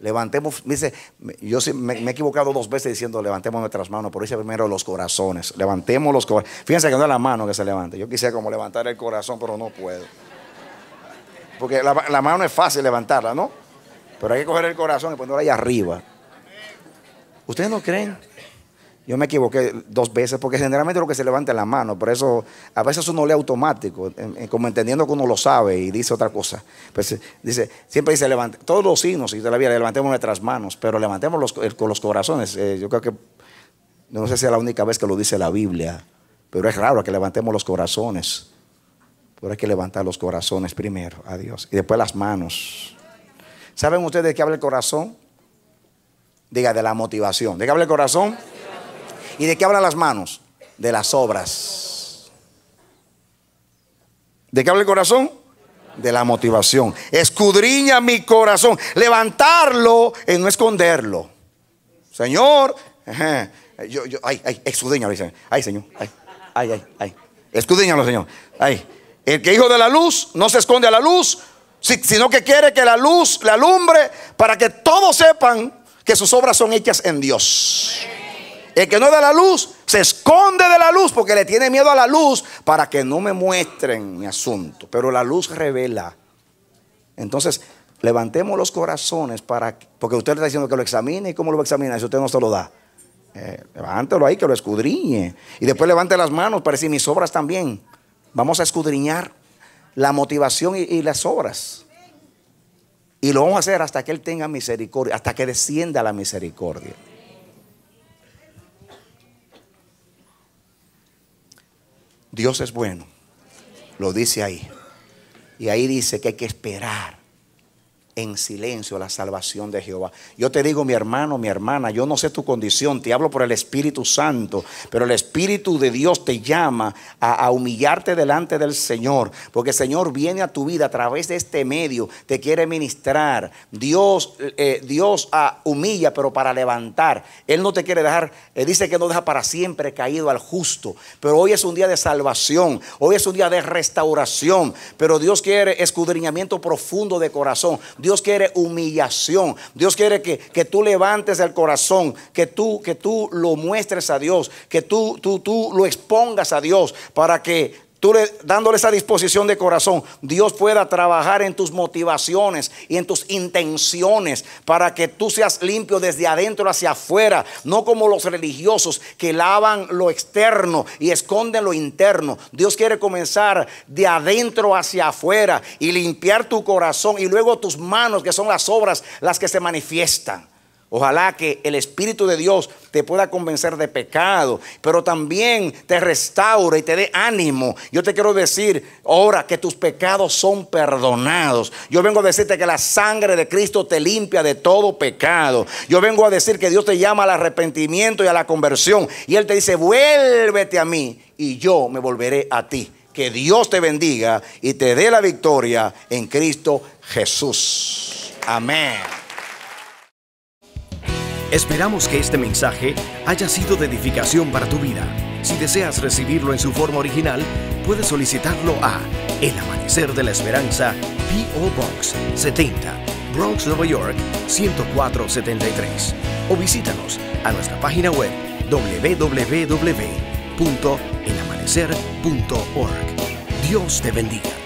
Levantemos, dice, yo me he equivocado 2 veces diciendo levantemos nuestras manos, pero dice primero los corazones. Levantemos los corazones. Fíjense que no es la mano que se levante. Yo quisiera como levantar el corazón, pero no puedo. Porque la mano es fácil levantarla, ¿no? Pero hay que coger el corazón y ponerlo ahí arriba. ¿Ustedes no creen? Yo me equivoqué 2 veces, porque generalmente lo que se levanta es la mano. Por eso a veces uno lee automático, como entendiendo que uno lo sabe, y dice otra cosa. Pues siempre dice levante, todos los signos y todavía levantemos nuestras manos, pero levantemos con los corazones. Yo creo que no sé si es la única vez que lo dice la Biblia, pero es raro que levantemos los corazones. Pero hay que levantar los corazones primero a Dios y después las manos. ¿Saben ustedes de qué habla el corazón? Diga, de la motivación. ¿De qué habla el corazón? ¿Y de qué hablan las manos? De las obras. ¿De qué habla el corazón? De la motivación. Escudriña mi corazón. Levantarlo y no esconderlo. Señor, escudriñalo, ay, Señor, ay. Escudriñalo, Señor. Ay. El que hijo de la luz no se esconde a la luz, sino que quiere que la luz le alumbre, para que todos sepan que sus obras son hechas en Dios. El que no es de la luz se esconde de la luz porque le tiene miedo a la luz, para que no me muestren mi asunto. Pero la luz revela. Entonces levantemos los corazones, porque usted le está diciendo que lo examine. ¿Y cómo lo va a examinar si usted no se lo da? Levántelo ahí, que lo escudriñe. Y después levante las manos para decir mis obras también. Vamos a escudriñar la motivación y las obras. Y lo vamos a hacer hasta que Él tenga misericordia, hasta que descienda la misericordia. Dios es bueno, lo dice ahí. Y ahí dice que hay que esperar en silencio la salvación de Jehová. Yo te digo, mi hermano, mi hermana, yo no sé tu condición, te hablo por el Espíritu Santo, pero el Espíritu de Dios te llama a humillarte delante del Señor, porque el Señor viene a tu vida a través de este medio, te quiere ministrar. Dios humilla, pero para levantar. Él no te quiere dejar, dice que no deja para siempre caído al justo, pero hoy es un día de salvación, hoy es un día de restauración, pero Dios quiere escudriñamiento profundo de corazón. Dios quiere humillación. Dios quiere que tú levantes el corazón, que tú lo muestres a Dios, que tú lo expongas a Dios, para que tú, dándole esa disposición de corazón, Dios pueda trabajar en tus motivaciones y en tus intenciones, para que tú seas limpio desde adentro hacia afuera, no como los religiosos que lavan lo externo y esconden lo interno. Dios quiere comenzar de adentro hacia afuera y limpiar tu corazón, y luego tus manos, que son las obras las que se manifiestan. Ojalá que el Espíritu de Dios te pueda convencer de pecado, pero también te restaure y te dé ánimo. Yo te quiero decir ahora que tus pecados son perdonados. Yo vengo a decirte que la sangre de Cristo te limpia de todo pecado. Yo vengo a decir que Dios te llama al arrepentimiento y a la conversión, y Él te dice: vuélvete a mí y yo me volveré a ti. Que Dios te bendiga y te dé la victoria en Cristo Jesús. Amén. Esperamos que este mensaje haya sido de edificación para tu vida. Si deseas recibirlo en su forma original, puedes solicitarlo a El Amanecer de la Esperanza, P.O. Box 70, Bronx, Nueva York 10473. O visítanos a nuestra página web www.elamanecer.org. Dios te bendiga.